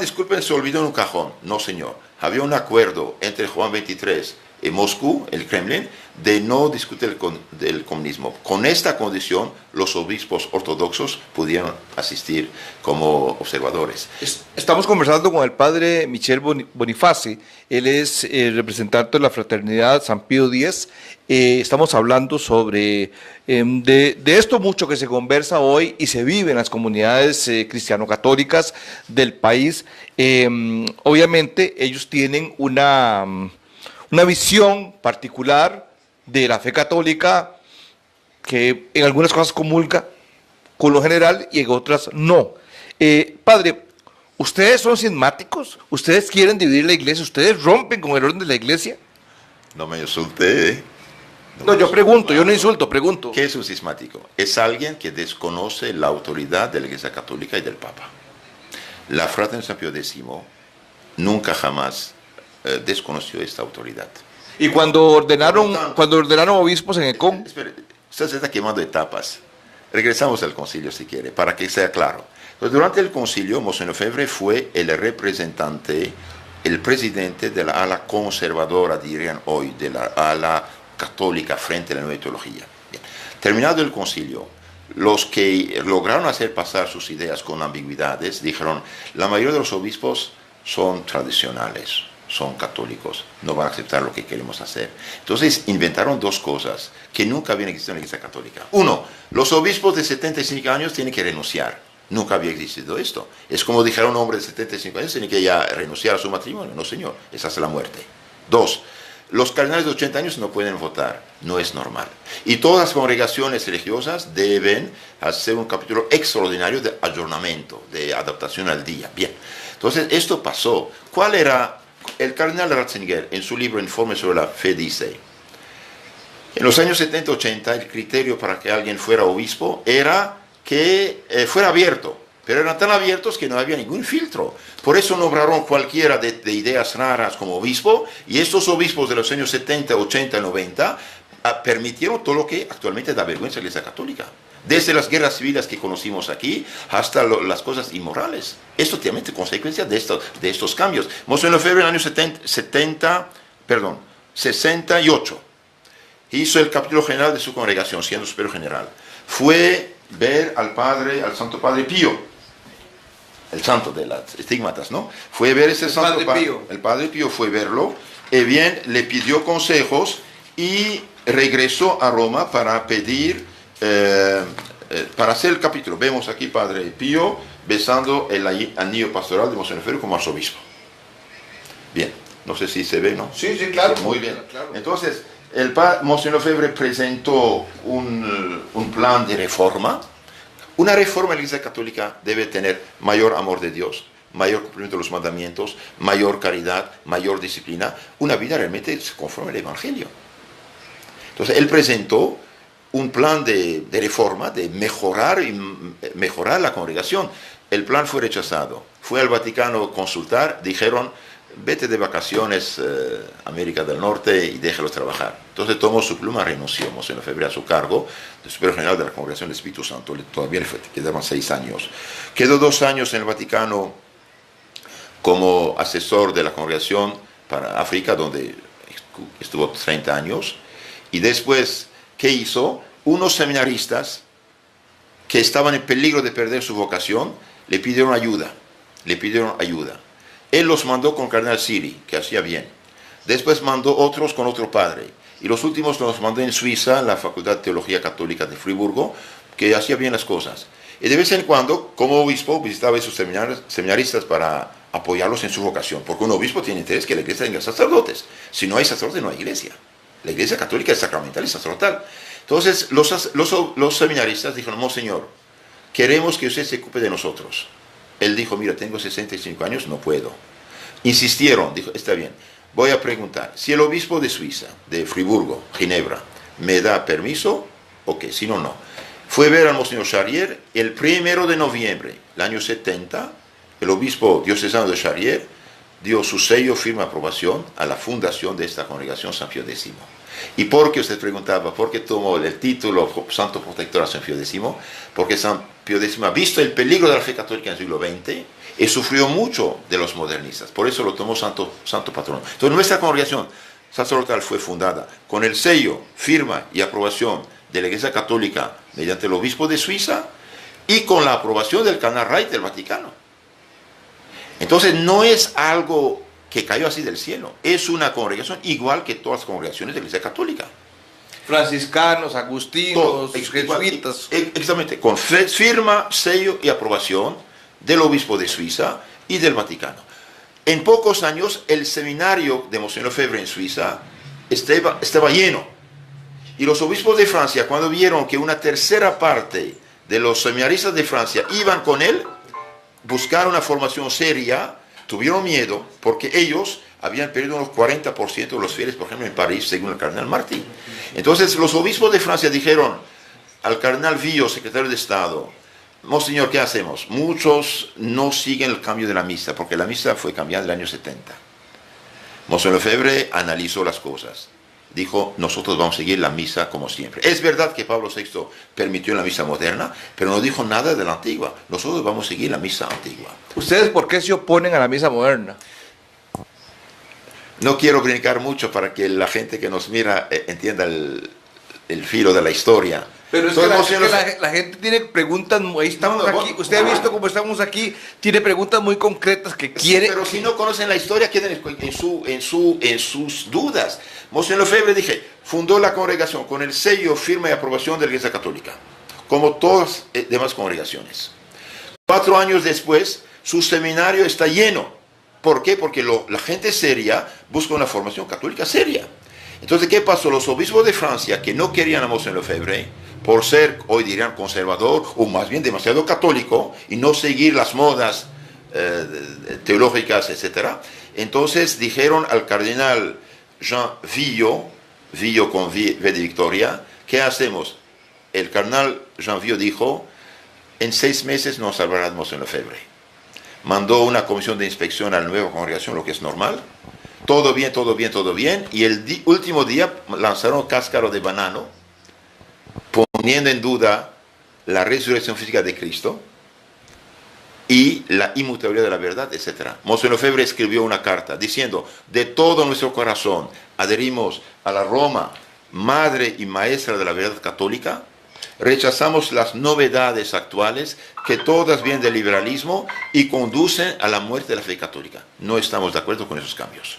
Disculpen, se olvidó en un cajón. No, señor. Había un acuerdo entre Juan XXIII y Moscú, el Kremlin, de no discutir el comunismo. Con esta condición, los obispos ortodoxos pudieron asistir como observadores. Estamos conversando con el padre Michel Boniface. Él es representante de la Fraternidad San Pío X. Estamos hablando sobre de esto mucho que se conversa hoy y se vive en las comunidades cristiano-católicas del país. Obviamente ellos tienen una visión particular de la fe católica que en algunas cosas comulga con lo general y en otras no. Padre, ¿ustedes son cismáticos? ¿Ustedes quieren dividir la iglesia? ¿Ustedes rompen con el orden de la iglesia? No me insulté. No, yo pregunto, yo no insulto, pregunto. ¿Qué es un cismático? Es alguien que desconoce la autoridad de la Iglesia Católica y del Papa. La Fraternidad San Pío X nunca jamás desconoció esta autoridad. Y cuando ordenaron obispos en Ecón... Espere, usted se está quemando etapas. Regresamos al concilio si quiere, para que sea claro. Entonces, durante el concilio, Monseñor Lefebvre fue el representante, el presidente de la ala conservadora, dirían hoy, de la ala católica frente a la nueva teología. Bien. Terminado el concilio, los que lograron hacer pasar sus ideas con ambigüedades dijeron, la mayoría de los obispos son tradicionales, son católicos, no van a aceptar lo que queremos hacer. Entonces inventaron dos cosas que nunca habían existido en la Iglesia Católica. Uno, los obispos de 75 años tienen que renunciar. Nunca había existido esto. Es como dijeron un hombre de 75 años, tiene que ya renunciar a su matrimonio. No, señor, esa es la muerte. Dos, los cardenales de 80 años no pueden votar, no es normal. Y todas las congregaciones religiosas deben hacer un capítulo extraordinario de ayornamiento, de adaptación al día. Bien, entonces esto pasó. ¿Cuál era? El cardenal Ratzinger, en su libro Informe sobre la Fe, dice, en los años 70-80 el criterio para que alguien fuera obispo era que fuera abierto. Pero eran tan abiertos que no había ningún filtro. Por eso nombraron cualquiera de ideas raras como obispo, y estos obispos de los años 70, 80, 90 permitieron todo lo que actualmente da vergüenza a la Iglesia Católica. Desde las guerras civiles que conocimos aquí hasta las cosas inmorales. Esto tiene consecuencia de estos cambios. Monseñor Lefebvre en el año 68 hizo el capítulo general de su congregación, siendo superior general. Fue ver al Santo Padre Pío, el santo de las estigmatas, ¿no? Fue ver ese Santo Padre Pío. El Padre Pío fue verlo, y bien, le pidió consejos y regresó a Roma para pedir, para hacer el capítulo. Vemos aquí Padre Pío besando el anillo pastoral de Monseñor Lefebvre como arzobispo. Bien, no sé si se ve, ¿no? Sí, sí, claro. Muy bien. Claro. Entonces, Monseñor Lefebvre presentó un plan de reforma. Una reforma en la Iglesia Católica debe tener mayor amor de Dios, mayor cumplimiento de los mandamientos, mayor caridad, mayor disciplina, una vida realmente conforme al Evangelio. Entonces, él presentó un plan de reforma, de mejorar la congregación. El plan fue rechazado. Fue al Vaticano a consultar, dijeron, vete de vacaciones a América del Norte y déjalo trabajar. Entonces tomó su pluma, renunció Monseñor Lefebvre a su cargo de superior general de la Congregación del Espíritu Santo. Todavía le quedaban 6 años. Quedó 2 años en el Vaticano como asesor de la Congregación para África, donde estuvo 30 años. Y después, ¿qué hizo? Unos seminaristas que estaban en peligro de perder su vocación, le pidieron ayuda. Él los mandó con Cardenal Siri, que hacía bien. Después mandó otros con otro padre. Y los últimos los mandó en Suiza, en la Facultad de Teología Católica de Friburgo, que hacía bien las cosas. Y de vez en cuando, como obispo, visitaba a esos seminaristas para apoyarlos en su vocación. Porque un obispo tiene interés que la iglesia tenga sacerdotes. Si no hay sacerdotes, no hay iglesia. La iglesia católica es sacramental y sacerdotal. Entonces, los seminaristas dijeron, Monseñor, queremos que usted se ocupe de nosotros. Él dijo, mira, tengo 65 años, no puedo. Insistieron, dijo, está bien, voy a preguntar, si el obispo de Suiza, de Friburgo, Ginebra, me da permiso, ok, si no, no. Fue ver al Monseñor Charrier el 1 de noviembre, el año 70, el obispo diocesano de Charrier dio su sello, firma, aprobación a la fundación de esta congregación San Pío X. ¿Y por qué usted preguntaba? ¿Por qué tomó el título Santo Protector a San Pío X? Porque San Pío X ha visto el peligro de la fe católica en el siglo XX y sufrió mucho de los modernistas. Por eso lo tomó santo patrono. Entonces nuestra congregación sacerdotal fue fundada con el sello, firma y aprobación de la Iglesia Católica mediante el obispo de Suiza y con la aprobación del Cardenal Reich del Vaticano. Entonces no es algo que cayó así del cielo. Es una congregación igual que todas las congregaciones de la Iglesia Católica. Franciscanos, agustinos, jesuitas. Exactamente, con firma, sello y aprobación del obispo de Suiza y del Vaticano. En pocos años, el seminario de Monseñor Lefebvre en Suiza estaba lleno. Y los obispos de Francia, cuando vieron que una tercera parte de los seminaristas de Francia iban con él, buscaron una formación seria, tuvieron miedo, porque ellos habían perdido unos 40% de los fieles, por ejemplo, en París, según el cardenal Martí. Entonces, los obispos de Francia dijeron al cardenal Villot, secretario de Estado, Monseñor, ¿qué hacemos? Muchos no siguen el cambio de la misa, porque la misa fue cambiada en el año 70. Monseñor Lefebvre analizó las cosas. Dijo, nosotros vamos a seguir la misa como siempre. Es verdad que Pablo VI permitió la misa moderna, pero no dijo nada de la antigua. Nosotros vamos a seguir la misa antigua. ¿Ustedes por qué se oponen a la misa moderna? No quiero brincar mucho para que la gente que nos mira entienda el filo de la historia. Pero es que la gente tiene preguntas, ahí estamos aquí, usted ha visto cómo estamos aquí, tiene preguntas muy concretas que quiere... Sí, pero si no conocen la historia, queden en sus dudas. Monseñor Lefebvre, dije, fundó la congregación con el sello, firma y aprobación de la Iglesia Católica, como todas las demás congregaciones. 4 años después, su seminario está lleno. ¿Por qué? Porque la gente seria busca una formación católica seria. Entonces, ¿qué pasó? Los obispos de Francia, que no querían a Monseñor Lefebvre, por ser, hoy dirían, conservador, o más bien demasiado católico, y no seguir las modas teológicas, etc. Entonces dijeron al cardenal Jean Villot con V de Victoria, ¿qué hacemos? El cardenal Jean Villot dijo, en 6 meses nos salvará Monseñor Lefebvre. Mandó una comisión de inspección a la nueva congregación, lo que es normal. Todo bien, todo bien, todo bien. Y el último día lanzaron cáscara de banano, poniendo en duda la resurrección física de Cristo y la inmutabilidad de la verdad, etc. Monseñor Lefebvre escribió una carta diciendo, de todo nuestro corazón adherimos a la Roma madre y maestra de la verdad católica. Rechazamos las novedades actuales que todas vienen del liberalismo y conducen a la muerte de la fe católica. No estamos de acuerdo con esos cambios.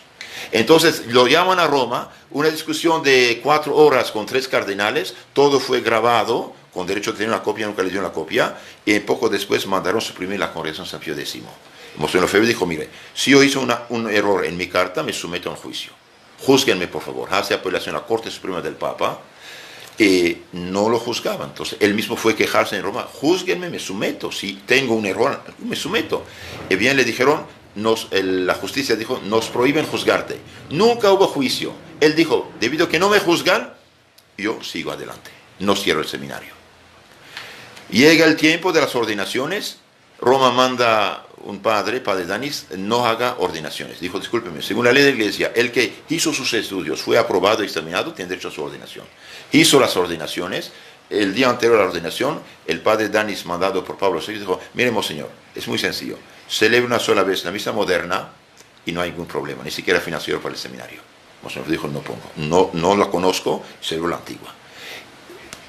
Entonces lo llaman a Roma, una discusión de 4 horas con 3 cardenales, todo fue grabado, con derecho a tener una copia, nunca le dieron la copia, y poco después mandaron suprimir la congregación San Pío X. Monseñor Lefebvre dijo, mire, si yo hice un error en mi carta, me someto a un juicio. Júzguenme, por favor. Hace apelación a la Corte Suprema del Papa. No lo juzgaban. Entonces, él mismo fue a quejarse en Roma. Júzguenme, me someto. Si tengo un error, me someto. Y bien le dijeron, la justicia dijo, nos prohíben juzgarte. Nunca hubo juicio. Él dijo, debido a que no me juzgan, yo sigo adelante. No cierro el seminario. Llega el tiempo de las ordenaciones. Roma manda un padre Danis, no haga ordenaciones. Dijo, discúlpeme, según la ley de la iglesia, el que hizo sus estudios, fue aprobado y examinado, tiene derecho a su ordenación. Hizo las ordenaciones. El día anterior a la ordenación, el padre Danis, mandado por Pablo VI, dijo, mire, monseñor, es muy sencillo. Celebre una sola vez la misa moderna y no hay ningún problema, ni siquiera financiero para el seminario. Monseñor dijo, no pongo, no la conozco, celebro la antigua.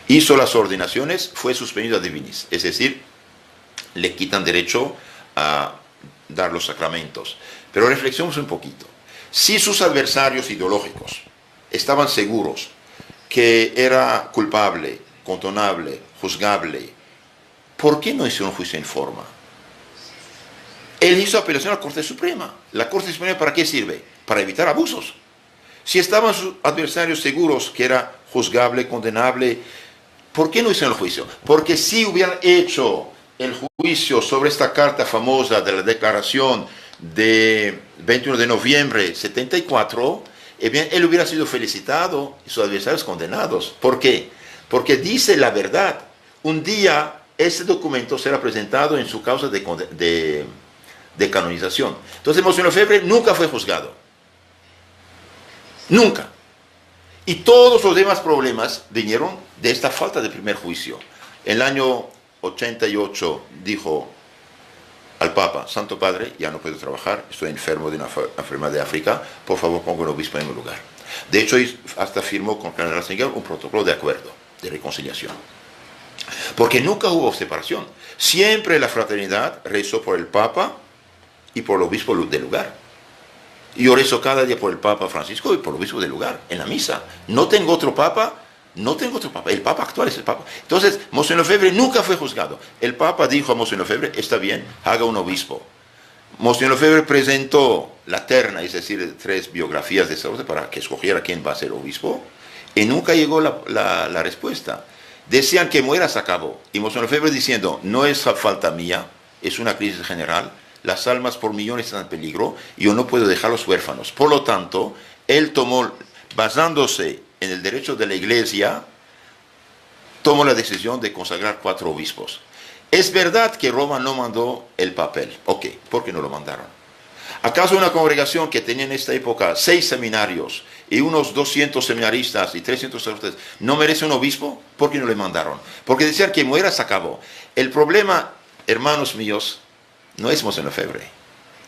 Hizo las ordenaciones, fue suspendido a divinis, es decir, le quitan derecho a dar los sacramentos. Pero reflexionemos un poquito. Si sus adversarios ideológicos estaban seguros que era culpable, condonable, juzgable, ¿por qué no hizo un juicio en forma? Él hizo apelación a la Corte Suprema. ¿La Corte Suprema para qué sirve? Para evitar abusos. Si estaban sus adversarios seguros que era juzgable, condenable, ¿por qué no hicieron el juicio? Porque si hubieran hecho el juicio sobre esta carta famosa de la declaración de 21 de noviembre de 74, bien, él hubiera sido felicitado y sus adversarios condenados. ¿Por qué? Porque dice la verdad. Un día ese documento será presentado en su causa de canonización. Entonces, Monseñor Lefebvre nunca fue juzgado. Nunca. Y todos los demás problemas vinieron de esta falta de primer juicio. En el año 88 dijo al Papa, Santo Padre, ya no puedo trabajar, estoy enfermo de una enfermedad de África, por favor ponga un obispo en mi lugar. De hecho, hasta firmó con Cardenal Ratzinger un protocolo de acuerdo, de reconciliación. Porque nunca hubo separación. Siempre la fraternidad rezó por el Papa y por el obispo del lugar. Y yo rezo cada día por el Papa Francisco y por el obispo del lugar, en la misa. No tengo otro Papa. El Papa actual es el Papa. Entonces, Monseñor Lefebvre nunca fue juzgado. El Papa dijo a Monseñor Lefebvre, está bien, haga un obispo. Monseñor Lefebvre presentó la terna, es decir, 3 biografías de sacerdote para que escogiera quién va a ser obispo, y nunca llegó la respuesta. Decían que muera, se acabó. Y Monseñor Lefebvre diciendo, no es falta mía, es una crisis general, las almas por millones están en peligro, y yo no puedo dejarlos huérfanos. Por lo tanto, él tomó, basándose en el derecho de la iglesia, tomó la decisión de consagrar 4 obispos. Es verdad que Roma no mandó el papel. Ok, ¿por qué no lo mandaron? ¿Acaso una congregación que tenía en esta época 6 seminarios y unos 200 seminaristas y 300 sacerdotes no merece un obispo? ¿Por qué no le mandaron? Porque decían que muera, se acabó. El problema, hermanos míos, no es Monseñor Lefebvre,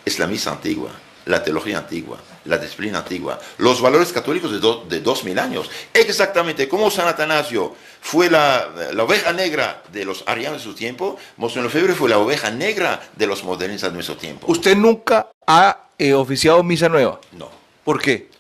es la misa antigua, la teología antigua, la disciplina antigua, los valores católicos de 2000 años. Exactamente como San Atanasio fue la oveja negra de los arianos de su tiempo, Monseñor Lefebvre fue la oveja negra de los modernistas de nuestro tiempo. ¿Usted nunca ha oficiado misa nueva? No. ¿Por qué?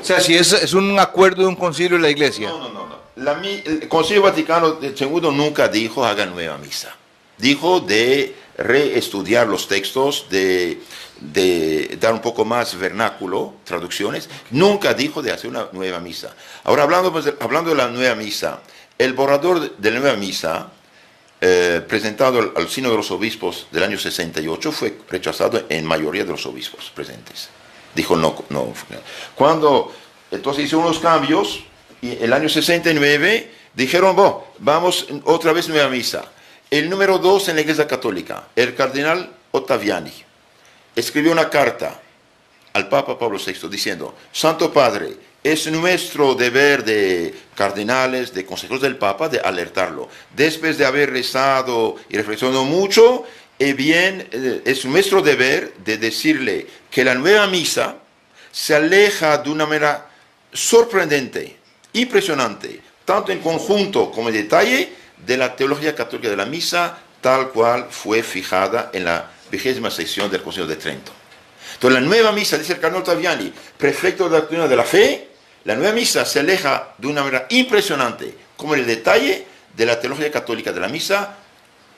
O sea, si es un acuerdo de un concilio de la iglesia. No. El Concilio Vaticano II nunca dijo hagan nueva misa. Dijo de reestudiar los textos, de dar un poco más vernáculo, traducciones. Nunca dijo de hacer una nueva misa. Ahora, hablando de la nueva misa, el borrador de la nueva misa, presentado al Sínodo de los Obispos del año 68, fue rechazado en mayoría de los obispos presentes. Dijo no. Cuando entonces hizo unos cambios, y el año 69 dijeron, vamos otra vez nueva misa. El número 2 en la Iglesia Católica, el cardenal Ottaviani, escribió una carta al Papa Pablo VI diciendo, Santo Padre, es nuestro deber de cardenales, de consejeros del Papa, de alertarlo. Después de haber rezado y reflexionado mucho, es nuestro deber de decirle que la nueva misa se aleja de una manera sorprendente, impresionante, tanto en conjunto como en detalle, de la teología católica de la misa, tal cual fue fijada en la 20ª sección del Concilio de Trento. Entonces, la nueva misa, dice el cardenal Ottaviani, prefecto de la doctrina de la fe, la nueva misa se aleja de una manera impresionante, como en el detalle de la teología católica de la misa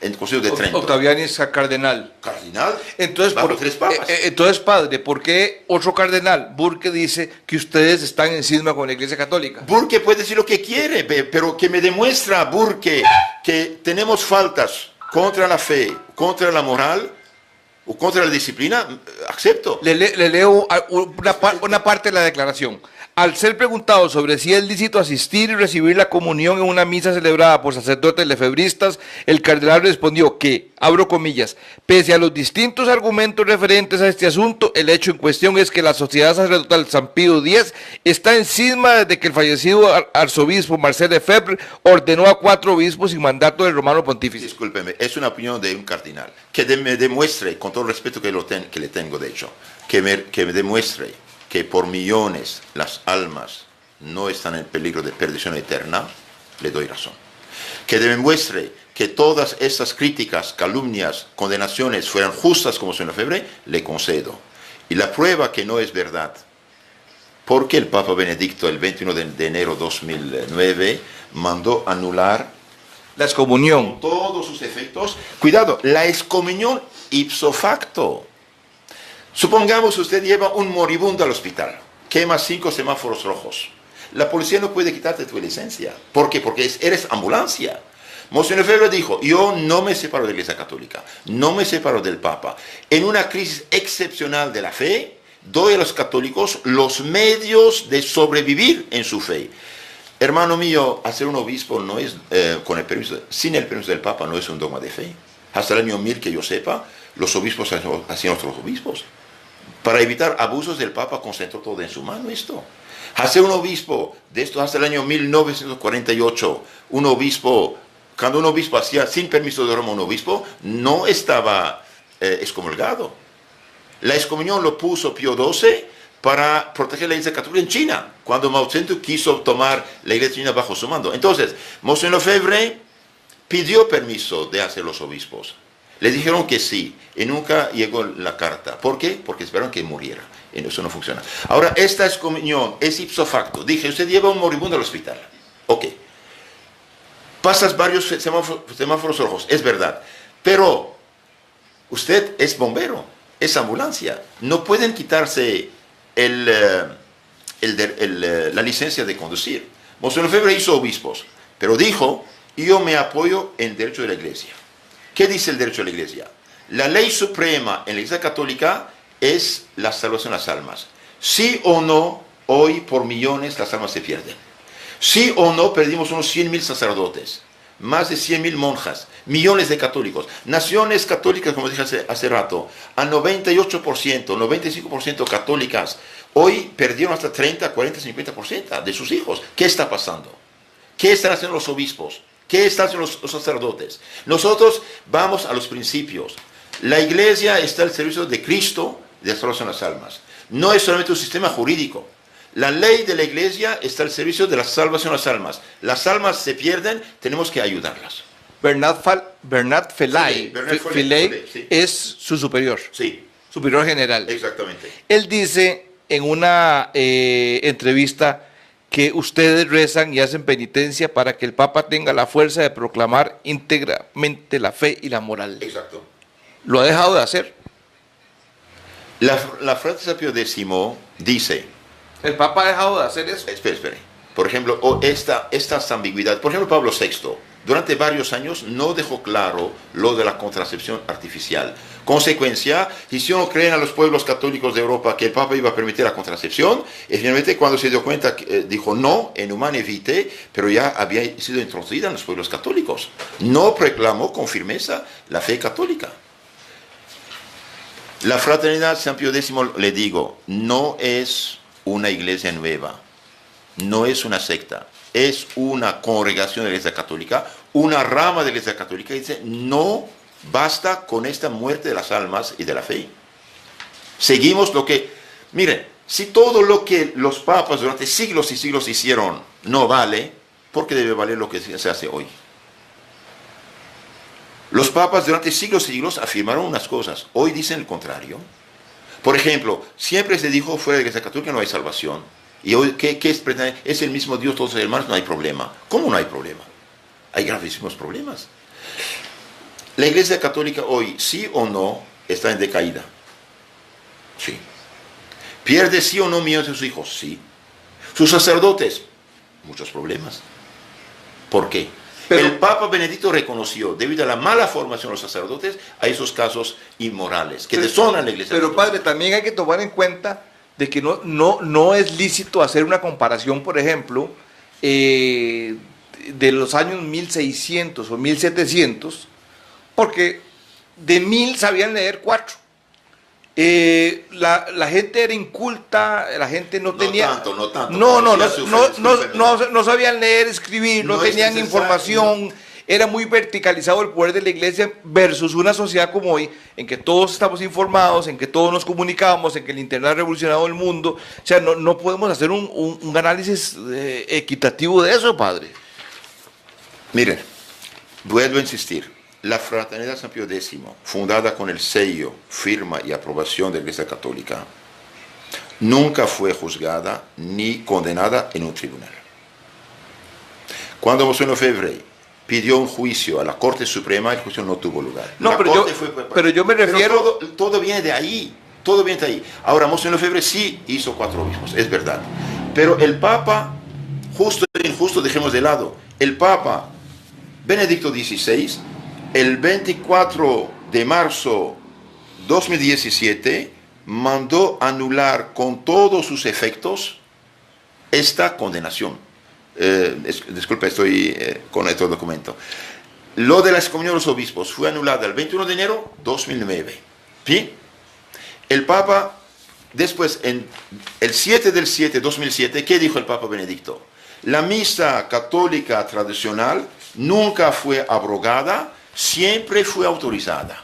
en el Concilio de Trento. Ottaviani es cardenal. Cardinal, Entonces, bajo 3 papas. entonces, padre, ¿por qué otro cardenal, Burke, dice que ustedes están en cisma con la Iglesia Católica? Burke puede decir lo que quiere, pero que me demuestra Burke que tenemos faltas contra la fe, contra la moral o contra la disciplina, acepto. Le leo una parte de la declaración. Al ser preguntado sobre si es lícito asistir y recibir la comunión en una misa celebrada por sacerdotes lefebristas, el cardenal respondió que, abro comillas, pese a los distintos argumentos referentes a este asunto, el hecho en cuestión es que la Sociedad Sacerdotal San Pío X está en cisma desde que el fallecido arzobispo Marcel Lefebvre ordenó a 4 obispos sin mandato del romano pontífice. Discúlpeme, es una opinión de un cardinal. Que me demuestre, con todo el respeto que le tengo de hecho, que me demuestre que por millones las almas no están en peligro de perdición eterna, le doy razón. Que demuestre que todas estas críticas, calumnias, condenaciones fueran justas como son Lefebvre, le concedo. Y la prueba que no es verdad, porque el Papa Benedicto el 21 de enero de 2009 mandó anular La excomunión. con todos sus efectos, cuidado, la excomunión ipso facto. Supongamos usted lleva un moribundo al hospital, quema 5 semáforos rojos. La policía no puede quitarte tu licencia. ¿Por qué? Porque eres ambulancia. Monseñor Lefebvre dijo, yo no me separo de la Iglesia Católica, no me separo del Papa. En una crisis excepcional de la fe, doy a los católicos los medios de sobrevivir en su fe. Hermano mío, hacer un obispo no es, sin el permiso del Papa, no es un dogma de fe. Hasta el año 1000, que yo sepa, los obispos hacían otros obispos. Para evitar abusos del Papa concentró todo en su mano esto. Hacer un obispo, de esto hasta el año 1948, cuando un obispo hacía sin permiso de Roma un obispo, no estaba excomulgado. La excomunión lo puso Pío XII para proteger la Iglesia Católica en China, cuando Mao Zedong quiso tomar la Iglesia China bajo su mando. Entonces, Monseñor Lefebvre pidió permiso de hacer los obispos. Le dijeron que sí, y nunca llegó la carta. ¿Por qué? Porque esperaron que muriera. Y eso no funciona. Ahora, esta excomunión es ipso facto. Dije, usted lleva un moribundo al hospital. Ok. Pasas varios semáforos rojos, es verdad. Pero usted es bombero, es ambulancia. No pueden quitarse la licencia de conducir. Monseñor Lefebvre hizo obispos, pero dijo, yo me apoyo en el derecho de la Iglesia. ¿Qué dice el derecho de la Iglesia? La ley suprema en la Iglesia Católica es la salvación de las almas. Sí o no, hoy por millones las almas se pierden. Sí o no, perdimos unos 100.000 sacerdotes, más de 100.000 monjas, millones de católicos, naciones católicas, como dije hace rato, a 98%, 95% católicas, hoy perdieron hasta 30, 40, 50% de sus hijos. ¿Qué está pasando? ¿Qué están haciendo los obispos? ¿Qué están haciendo los sacerdotes? Nosotros vamos a los principios. La Iglesia está al servicio de Cristo, de la salvación de las almas. No es solamente un sistema jurídico. La ley de la Iglesia está al servicio de la salvación de las almas. Las almas se pierden, tenemos que ayudarlas. Bernard Fellay, Sí, Bernard Fellay, sí. Es su superior, Sí, superior general. exactamente. Él dice en una entrevista que ustedes rezan y hacen penitencia para que el Papa tenga la fuerza de proclamar íntegramente la fe y la moral. Exacto. ¿Lo ha dejado de hacer? La Frate Pío X dice, ¿El Papa ha dejado de hacer eso? espere. Por ejemplo, estas ambigüedades. Por ejemplo, Pablo VI, durante varios años no dejó claro lo de la contracepción artificial. Consecuencia, hicieron creer a los pueblos católicos de Europa que el Papa iba a permitir la contracepción, y finalmente cuando se dio cuenta, dijo no, en Humane Vitae, pero ya había sido introducida en los pueblos católicos. No proclamó con firmeza la fe católica. La Fraternidad San Pío X, le digo, no es una iglesia nueva, no es una secta, es una congregación de la Iglesia Católica, una rama de la Iglesia Católica, y dice, no basta con esta muerte de las almas y de la fe. Seguimos lo que... Miren, Si todo lo que los papas durante siglos y siglos hicieron no vale, ¿por qué debe valer lo que se hace hoy? Los papas durante siglos y siglos afirmaron unas cosas, hoy dicen el contrario. Por ejemplo, siempre se dijo fuera de la Iglesia Católica no hay salvación. Y hoy, ¿qué es? Es el mismo Dios, todos los hermanos, no hay problema. ¿Cómo no hay problema? Hay gravísimos problemas. La Iglesia Católica hoy, sí o no, está en decaída. Sí. ¿Pierde sí o no millones de sus hijos? Sí. Sus sacerdotes, muchos problemas. ¿Por qué? Pero el Papa Benedicto reconoció, debido a la mala formación de los sacerdotes, a esos casos inmorales, que deshonan la Iglesia Pero Católica. padre, también hay que tomar en cuenta de que no es lícito hacer una comparación, por ejemplo, de los años 1600 o 1700, porque de 1000 sabían leer 4. La gente era inculta, la gente no tenía... No tanto. No sabían leer, escribir, no tenían información, era muy verticalizado el poder de la iglesia versus una sociedad como hoy, en que todos estamos informados, en que todos nos comunicamos, en que el internet ha revolucionado el mundo. O sea, no podemos hacer un análisis equitativo de eso, padre. Miren, vuelvo a insistir. La Fraternidad San Pío X, fundada con el sello, firma y aprobación de la Iglesia Católica, nunca fue juzgada ni condenada en un tribunal. Cuando Monseñor Lefebvre pidió un juicio a la Corte Suprema, el juicio no tuvo lugar. No, pero yo me refiero... Todo viene de ahí, todo viene de ahí. Ahora, Monseñor Lefebvre sí hizo 4 obispos, es verdad. Pero el Papa, justo e injusto, dejemos de lado, el Papa Benedicto XVI, el 24 de marzo 2017, mandó anular con todos sus efectos esta condenación. Disculpe, estoy con este documento. Lo de la excomunión de los obispos fue anulada el 21 de enero 2009. ¿Sí? El Papa, después, en el 7 del 7 de 2007, ¿qué dijo el Papa Benedicto? La misa católica tradicional nunca fue abrogada, siempre fue autorizada.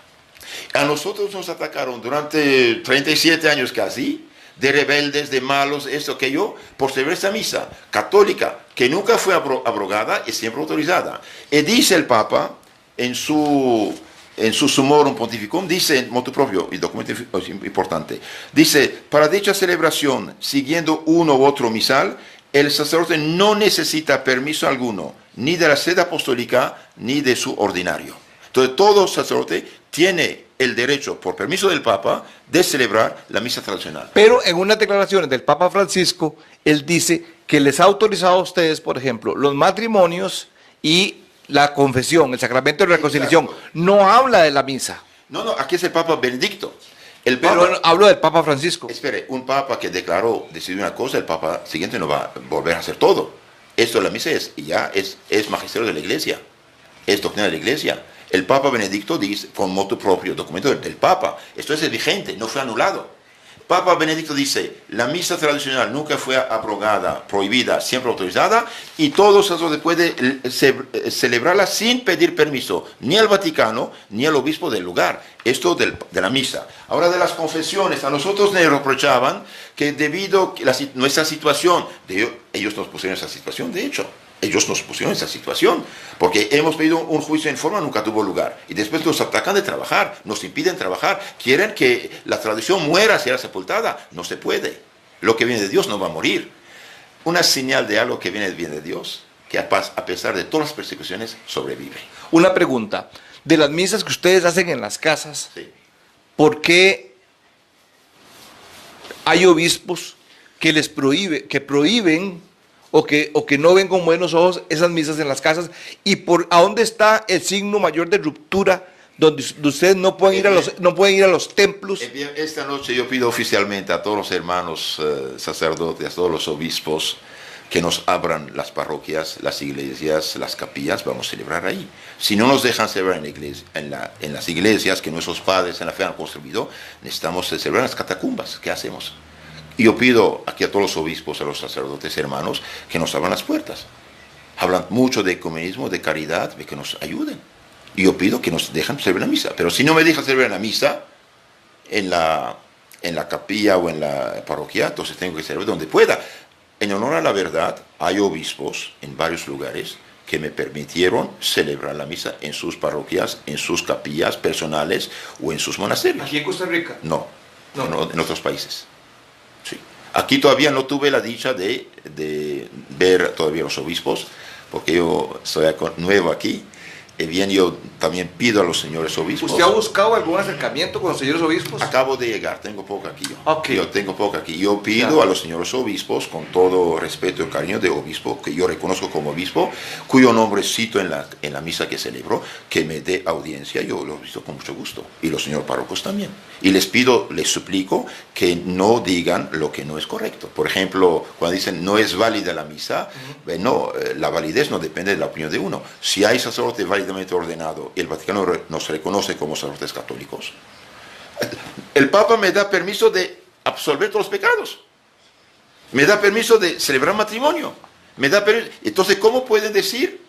A nosotros nos atacaron durante 37 años casi, de rebeldes, de malos, esto, aquello, por celebrar esta misa católica, que nunca fue abrogada y siempre autorizada. Y dice el Papa, en su Summorum Pontificum, dice en motu propio, el documento importante, dice, para dicha celebración, siguiendo uno u otro misal, el sacerdote no necesita permiso alguno, ni de la sede apostólica, ni de su ordinario. Entonces, todo sacerdote tiene el derecho, por permiso del Papa, de celebrar la misa tradicional. Pero en unas declaraciones del Papa Francisco, él dice que les ha autorizado a ustedes, por ejemplo, los matrimonios y la confesión, el sacramento de reconciliación. Exacto. No habla de la misa. No, aquí es el Papa Benedicto. Pero hablo del Papa Francisco. Espere, un Papa que declaró, decidió una cosa, el Papa siguiente no va a volver a hacer todo. Esto de la misa es magisterio de la Iglesia, es doctrina de la Iglesia. El Papa Benedicto dice, con motu propio, documento del Papa, esto es vigente, no fue anulado. Papa Benedicto dice, la misa tradicional nunca fue abrogada, prohibida, siempre autorizada, y todo sacerdote puede celebrarla sin pedir permiso, ni al Vaticano, ni al obispo del lugar. Esto de la misa. Ahora, de las confesiones, a nosotros nos reprochaban que debido a nuestra situación, ellos nos pusieron esa situación, de hecho. Ellos nos pusieron en esa situación, porque hemos pedido un juicio en forma, nunca tuvo lugar. Y después nos atacan de trabajar, nos impiden trabajar, quieren que la tradición muera, sea sepultada. No se puede. Lo que viene de Dios no va a morir. Una señal de algo que viene de Dios, que a pesar de todas las persecuciones, sobrevive. Una pregunta. De las misas que ustedes hacen en las casas, Sí. ¿por qué hay obispos que prohíben o que no ven con buenos ojos esas misas en las casas? ¿Y a dónde está el signo mayor de ruptura donde ustedes no pueden ir a los templos? Esta noche yo pido oficialmente a todos los hermanos sacerdotes, a todos los obispos, que nos abran las parroquias, las iglesias, las capillas, vamos a celebrar ahí. Si no nos dejan celebrar en las iglesias que nuestros padres en la fe han construido, necesitamos celebrar en las catacumbas. ¿Qué hacemos? Y yo pido aquí a todos los obispos, a los sacerdotes hermanos, que nos abran las puertas. Hablan mucho de ecumenismo, de caridad, de que nos ayuden. Y yo pido que nos dejen celebrar la misa. Pero si no me dejan celebrar la misa en la en la capilla o en la parroquia, entonces tengo que celebrar donde pueda. En honor a la verdad, hay obispos en varios lugares que me permitieron celebrar la misa en sus parroquias, en sus capillas personales o en sus monasterios. ¿Aquí en Costa Rica? No, No. en otros países. Sí. Aquí todavía no tuve la dicha de ver todavía los obispos, porque yo soy nuevo aquí. Bien, yo también pido a los señores obispos. ¿Usted ha buscado algún acercamiento con los señores obispos? Acabo de llegar, tengo poco aquí yo. Okay. Yo tengo poco aquí. Yo pido a los señores obispos, con todo respeto y cariño de obispo, que yo reconozco como obispo, cuyo nombre cito en la misa que celebro, que me dé audiencia. Yo lo he visto con mucho gusto. Y los señores párrocos también. Y les pido, les suplico que no digan lo que no es correcto. Por ejemplo, cuando dicen no es válida la misa, no, la validez no depende de la opinión de uno. Si hay sacerdote válidamente ordenado y el Vaticano nos reconoce como sacerdotes católicos, el Papa me da permiso de absolver todos los pecados, me da permiso de celebrar matrimonio, me da permiso. Entonces, ¿cómo pueden decir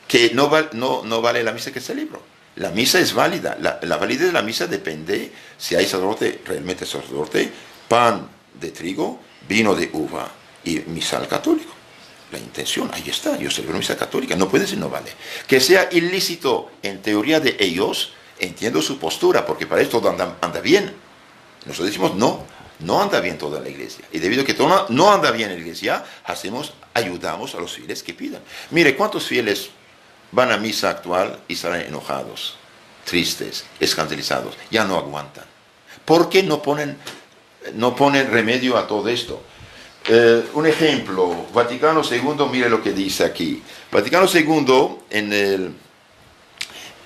que no vale la misa que celebro? La misa es válida. La validez de la misa depende si hay sacerdote, realmente sacerdote, pan de trigo, vino de uva y misal católico. La intención, ahí está, yo celebro misa católica, no puede ser, no vale. Que sea ilícito en teoría de ellos, entiendo su postura, porque para esto anda bien. Nosotros decimos no anda bien toda la iglesia. Y debido a que todo no anda bien en la iglesia, ayudamos a los fieles que pidan. Mire, ¿cuántos fieles van a misa actual y salen enojados, tristes, escandalizados? Ya no aguantan. ¿Por qué no ponen remedio a todo esto? Un ejemplo, Vaticano II, mire lo que dice aquí. Vaticano II,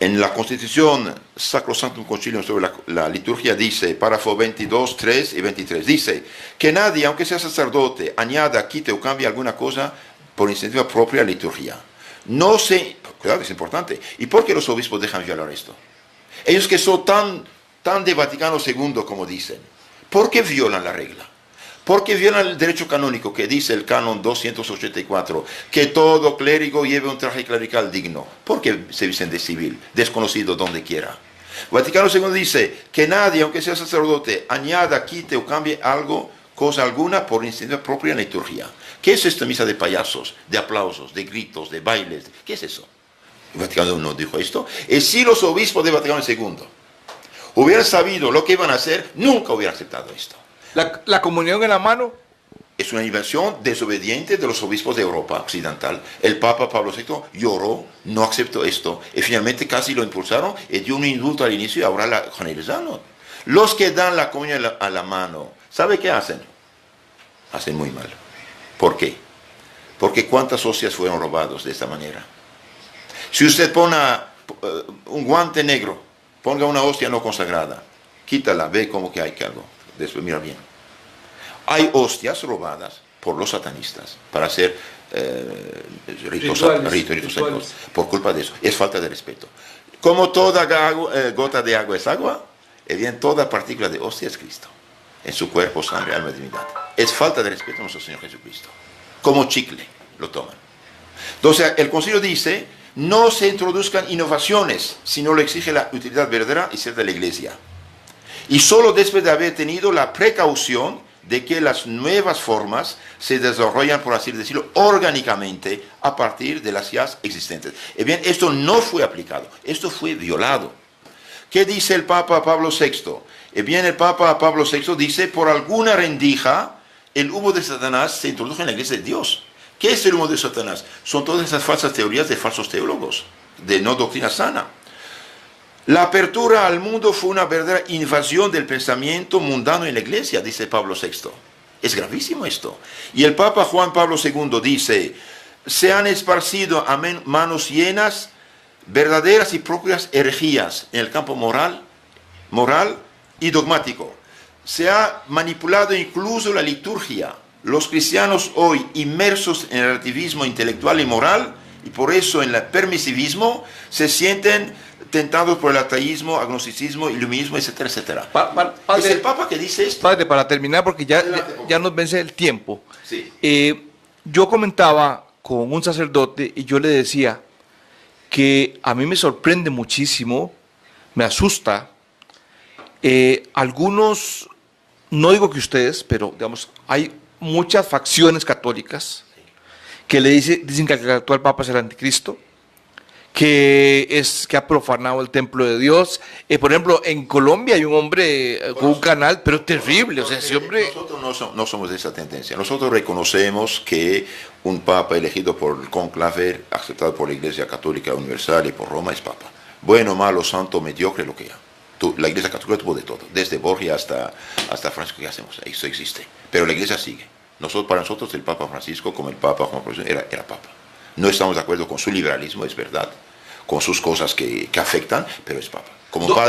en la Constitución Sacrosanctum Concilium sobre la liturgia, dice, párrafo 22, 3 y 23, dice que nadie, aunque sea sacerdote, añada, quite o cambie alguna cosa por iniciativa propia a la liturgia. Cuidado, es importante. ¿Y por qué los obispos dejan violar esto? Ellos que son tan de Vaticano II como dicen, ¿por qué violan la regla? Porque violan el derecho canónico que dice el canon 284, que todo clérigo lleve un traje clerical digno. ¿Por qué se visten de civil, desconocido donde quiera? Vaticano II dice que nadie, aunque sea sacerdote, añada, quite o cambie cosa alguna por iniciativa propia en la liturgia. ¿Qué es esta misa de payasos, de aplausos, de gritos, de bailes? ¿Qué es eso? El Vaticano no dijo esto. Y si los obispos de Vaticano II hubieran sabido lo que iban a hacer, nunca hubieran aceptado esto. La comunión en la mano es una inversión desobediente de los obispos de Europa Occidental. El Papa Pablo VI lloró, no aceptó esto, y finalmente casi lo impulsaron y dio un indulto al inicio y ahora la generalizaron. Los que dan la comunión a la mano, ¿sabe qué hacen? Hacen muy mal. ¿Por qué? Porque ¿cuántas hostias fueron robados de esta manera? Si usted pone un guante negro, ponga una hostia no consagrada, quítala, ve como que hay que algo. Después mira bien. Hay hostias robadas por los satanistas para hacer ritos sagrados. Por culpa de eso. Es falta de respeto. Como toda gota de agua es agua, bien toda partícula de hostia es Cristo. En su cuerpo, sangre, alma y divinidad. Es falta de respeto a nuestro Señor Jesucristo. Como chicle lo toman. Entonces el concilio dice, no se introduzcan innovaciones, sino lo exige la utilidad verdadera y cierta de la iglesia. Y solo después de haber tenido la precaución de que las nuevas formas se desarrollan, por así decirlo, orgánicamente a partir de las ya existentes. Bien, esto no fue aplicado, esto fue violado. ¿Qué dice el Papa Pablo VI? Bien, el Papa Pablo VI dice, por alguna rendija, el humo de Satanás se introdujo en la iglesia de Dios. ¿Qué es el humo de Satanás? Son todas esas falsas teorías de falsos teólogos, de no doctrina sana. La apertura al mundo fue una verdadera invasión del pensamiento mundano en la iglesia, dice Pablo VI. Es gravísimo esto. Y el Papa Juan Pablo II dice, se han esparcido a manos llenas verdaderas y propias herejías en el campo moral y dogmático. Se ha manipulado incluso la liturgia. Los cristianos hoy inmersos en el relativismo intelectual y moral, y por eso en el permisivismo, se sienten tentados por el ateísmo, agnosticismo, iluminismo, etcétera, etcétera. Padre, es el Papa que dice esto. Padre, para terminar, porque ya nos vence el tiempo. Sí. Yo comentaba con un sacerdote y yo le decía que a mí me sorprende muchísimo, me asusta, algunos no digo que ustedes, pero digamos, hay muchas facciones católicas que dicen que el actual Papa es el anticristo, que ha profanado el templo de Dios. Por ejemplo, en Colombia hay un hombre con un canal, pero terrible, o sea, ese hombre... Nosotros no somos de esa tendencia. Nosotros reconocemos que un papa elegido por el conclave, aceptado por la Iglesia Católica Universal y por Roma, es papa. Bueno, malo, santo, mediocre, lo que sea. La Iglesia Católica tuvo de todo, desde Borgia hasta Francisco. ¿Qué hacemos? Eso existe. Pero la Iglesia sigue. Para nosotros el Papa Francisco, como el Papa Juan Pablo II, era papa. No estamos de acuerdo con su liberalismo, es verdad, con sus cosas que afectan, pero es papa.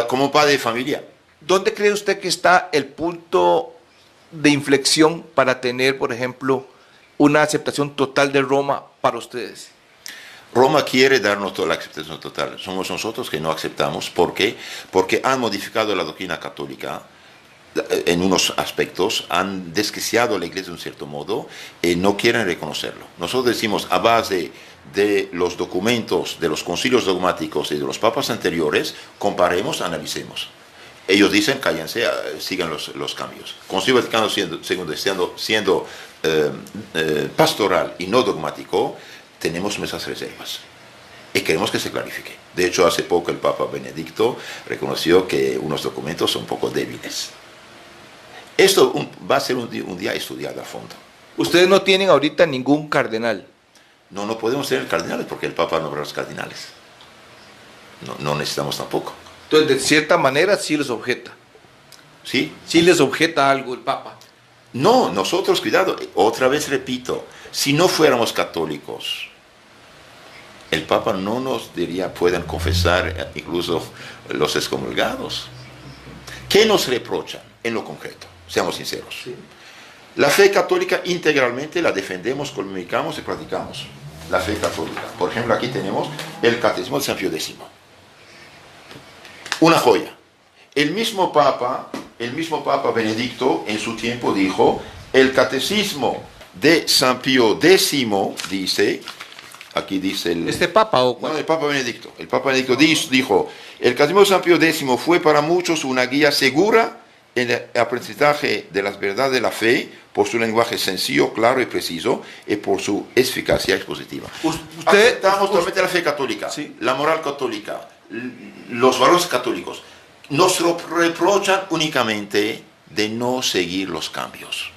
Como padre de familia. ¿Dónde cree usted que está el punto de inflexión para tener, por ejemplo, una aceptación total de Roma para ustedes? Roma quiere darnos toda la aceptación total. Somos nosotros que no aceptamos. ¿Por qué? Porque han modificado la doctrina católica en unos aspectos, han desquiciado a la Iglesia de un cierto modo y no quieren reconocerlo. Nosotros decimos, a base de los documentos, de los concilios dogmáticos y de los papas anteriores, comparemos, analicemos. Ellos dicen, cállense, sigan los cambios. Concilio Vaticano II siendo pastoral y no dogmático, tenemos nuestras reservas y queremos que se clarifique. De hecho, hace poco el Papa Benedicto reconoció que unos documentos son un poco débiles. Esto va a ser un día estudiado a fondo. Ustedes no tienen ahorita ningún cardenal. No podemos tener cardenales porque el Papa nombra a los cardenales. No necesitamos tampoco. Entonces, de cierta manera, sí les objeta. ¿Sí? Sí les objeta algo el Papa. No, nosotros, cuidado, otra vez repito, si no fuéramos católicos, el Papa no nos diría, pueden confesar incluso los excomulgados. ¿Qué nos reprochan en lo concreto? Seamos sinceros. Sí. La fe católica integralmente la defendemos, comunicamos y practicamos. La fe católica. Por ejemplo, aquí tenemos el Catecismo de San Pío X. Una joya. El mismo Papa Benedicto en su tiempo dijo, el Catecismo de San Pío X dice, aquí dice el... ¿Este Papa o cuál? No, el Papa Benedicto. El Papa Benedicto dijo, el Catecismo de San Pío X fue para muchos una guía segura en el aprendizaje de las verdades de la fe, por su lenguaje sencillo, claro y preciso, y por su eficacia expositiva. Aceptamos totalmente la fe católica, ¿sí? La moral católica, los valores católicos. Nos reprochan únicamente de no seguir los cambios.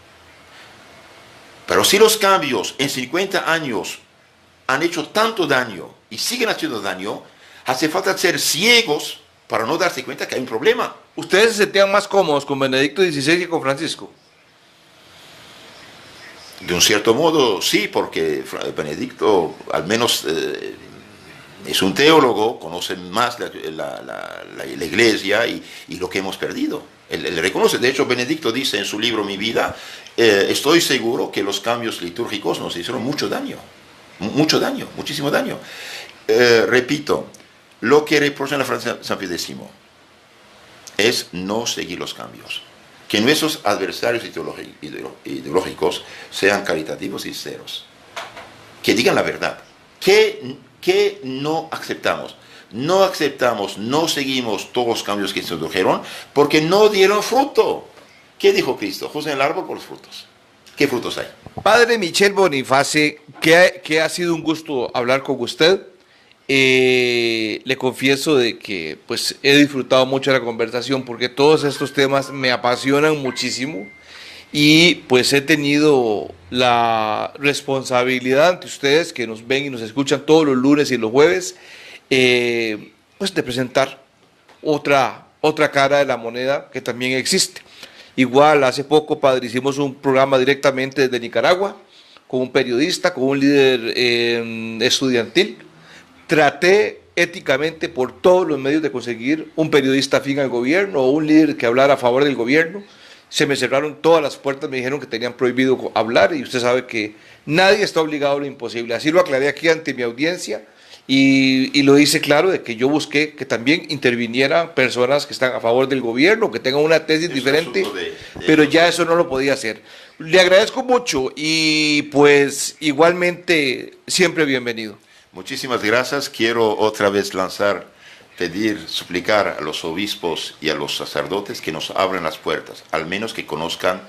Pero si los cambios en 50 años han hecho tanto daño y siguen haciendo daño, hace falta ser ciegos para no darse cuenta que hay un problema. ¿Ustedes se sentían más cómodos con Benedicto XVI que con Francisco? De un cierto modo, sí, porque Benedicto al menos es un teólogo, conoce más la Iglesia y lo que hemos perdido. Él reconoce, de hecho Benedicto dice en su libro Mi vida, estoy seguro que los cambios litúrgicos nos hicieron mucho daño, muchísimo daño. Repito, lo que reprochan a San Pío X es no seguir los cambios. Que nuestros adversarios ideológicos sean caritativos y sinceros. Que digan la verdad. Que no aceptamos. No seguimos todos los cambios que se introdujeron porque no dieron fruto. ¿Qué dijo Cristo? Juzguen el árbol por los frutos. ¿Qué frutos hay? Padre Michel Boniface, que ha sido un gusto hablar con usted. Le confieso de que pues he disfrutado mucho de la conversación porque todos estos temas me apasionan muchísimo y pues he tenido la responsabilidad ante ustedes que nos ven y nos escuchan todos los lunes y los jueves, pues de presentar otra cara de la moneda que también existe. Igual hace poco, padre, hicimos un programa directamente desde Nicaragua con un periodista, con un líder estudiantil. Traté éticamente por todos los medios de conseguir un periodista afín al gobierno o un líder que hablara a favor del gobierno. Se me cerraron todas las puertas, me dijeron que tenían prohibido hablar y usted sabe que nadie está obligado a lo imposible. Así lo aclaré aquí ante mi audiencia y lo hice claro de que yo busqué que también intervinieran personas que están a favor del gobierno, que tengan una tesis diferente, pero ya eso no lo podía hacer. Le agradezco mucho y pues igualmente siempre bienvenido. Muchísimas gracias. Quiero otra vez lanzar pedir, suplicar a los obispos y a los sacerdotes que nos abran las puertas, al menos que conozcan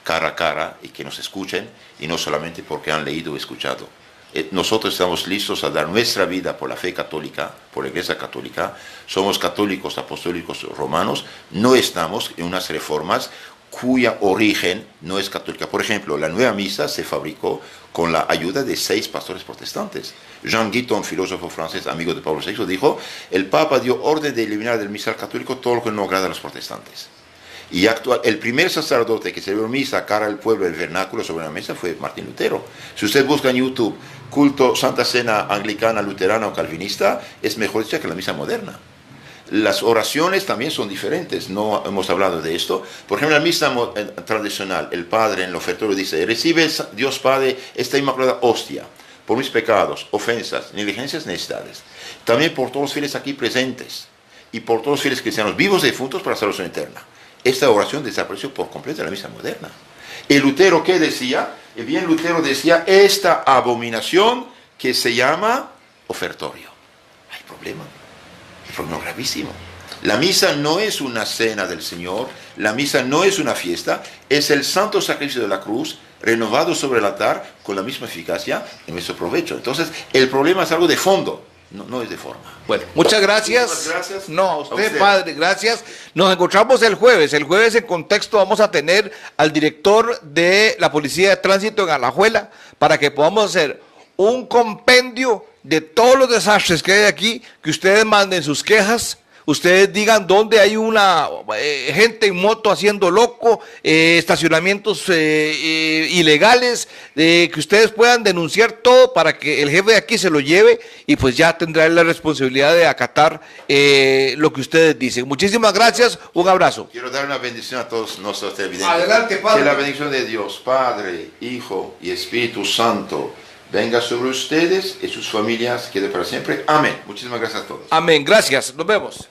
cara a cara y que nos escuchen, y no solamente porque han leído o escuchado. Nosotros estamos listos a dar nuestra vida por la fe católica, por la Iglesia Católica. Somos católicos apostólicos romanos, no estamos en unas reformas cuya origen no es católica. Por ejemplo, la nueva misa se fabricó con la ayuda de 6 pastores protestantes. Jean Guiton, filósofo francés, amigo de Pablo VI, dijo: el Papa dio orden de eliminar del misal católico todo lo que no agrada a los protestantes. Y el primer sacerdote que celebró misa cara al pueblo del vernáculo sobre la mesa fue Martín Lutero. Si usted busca en YouTube culto Santa Cena anglicana, luterana o calvinista, es mejor dicha que la misa moderna. Las oraciones también son diferentes, no hemos hablado de esto. Por ejemplo, en la misa tradicional, el Padre en el ofertorio dice: recibe Dios Padre esta inmaculada hostia por mis pecados, ofensas, negligencias, necesidades. También por todos los fieles aquí presentes y por todos los fieles cristianos vivos y difuntos para salvación eterna. Esta oración desapareció por completo de la misa moderna. ¿Y Lutero qué decía? Bien, Lutero decía esta abominación que se llama ofertorio. Hay problema. Hay problema gravísimo. La misa no es una cena del Señor, la misa no es una fiesta, es el santo sacrificio de la cruz renovado sobre el altar con la misma eficacia en nuestro provecho. Entonces, el problema es algo de fondo. No es de forma. Bueno, muchas gracias. Muchas gracias. No, a usted, padre, gracias. Nos encontramos el jueves. El jueves en contexto vamos a tener al director de la Policía de Tránsito en Alajuela para que podamos hacer un compendio de todos los desastres que hay aquí, que ustedes manden sus quejas, ustedes digan dónde hay una gente en moto haciendo loco, estacionamientos ilegales, que ustedes puedan denunciar todo para que el jefe de aquí se lo lleve y pues ya tendrá la responsabilidad de acatar lo que ustedes dicen. Muchísimas gracias, un abrazo. Quiero dar una bendición a todos nuestros televidentes. Adelante, Padre. Que la bendición de Dios, Padre, Hijo y Espíritu Santo venga sobre ustedes y sus familias, quede para siempre. Amén. Muchísimas gracias a todos. Amén, gracias, nos vemos.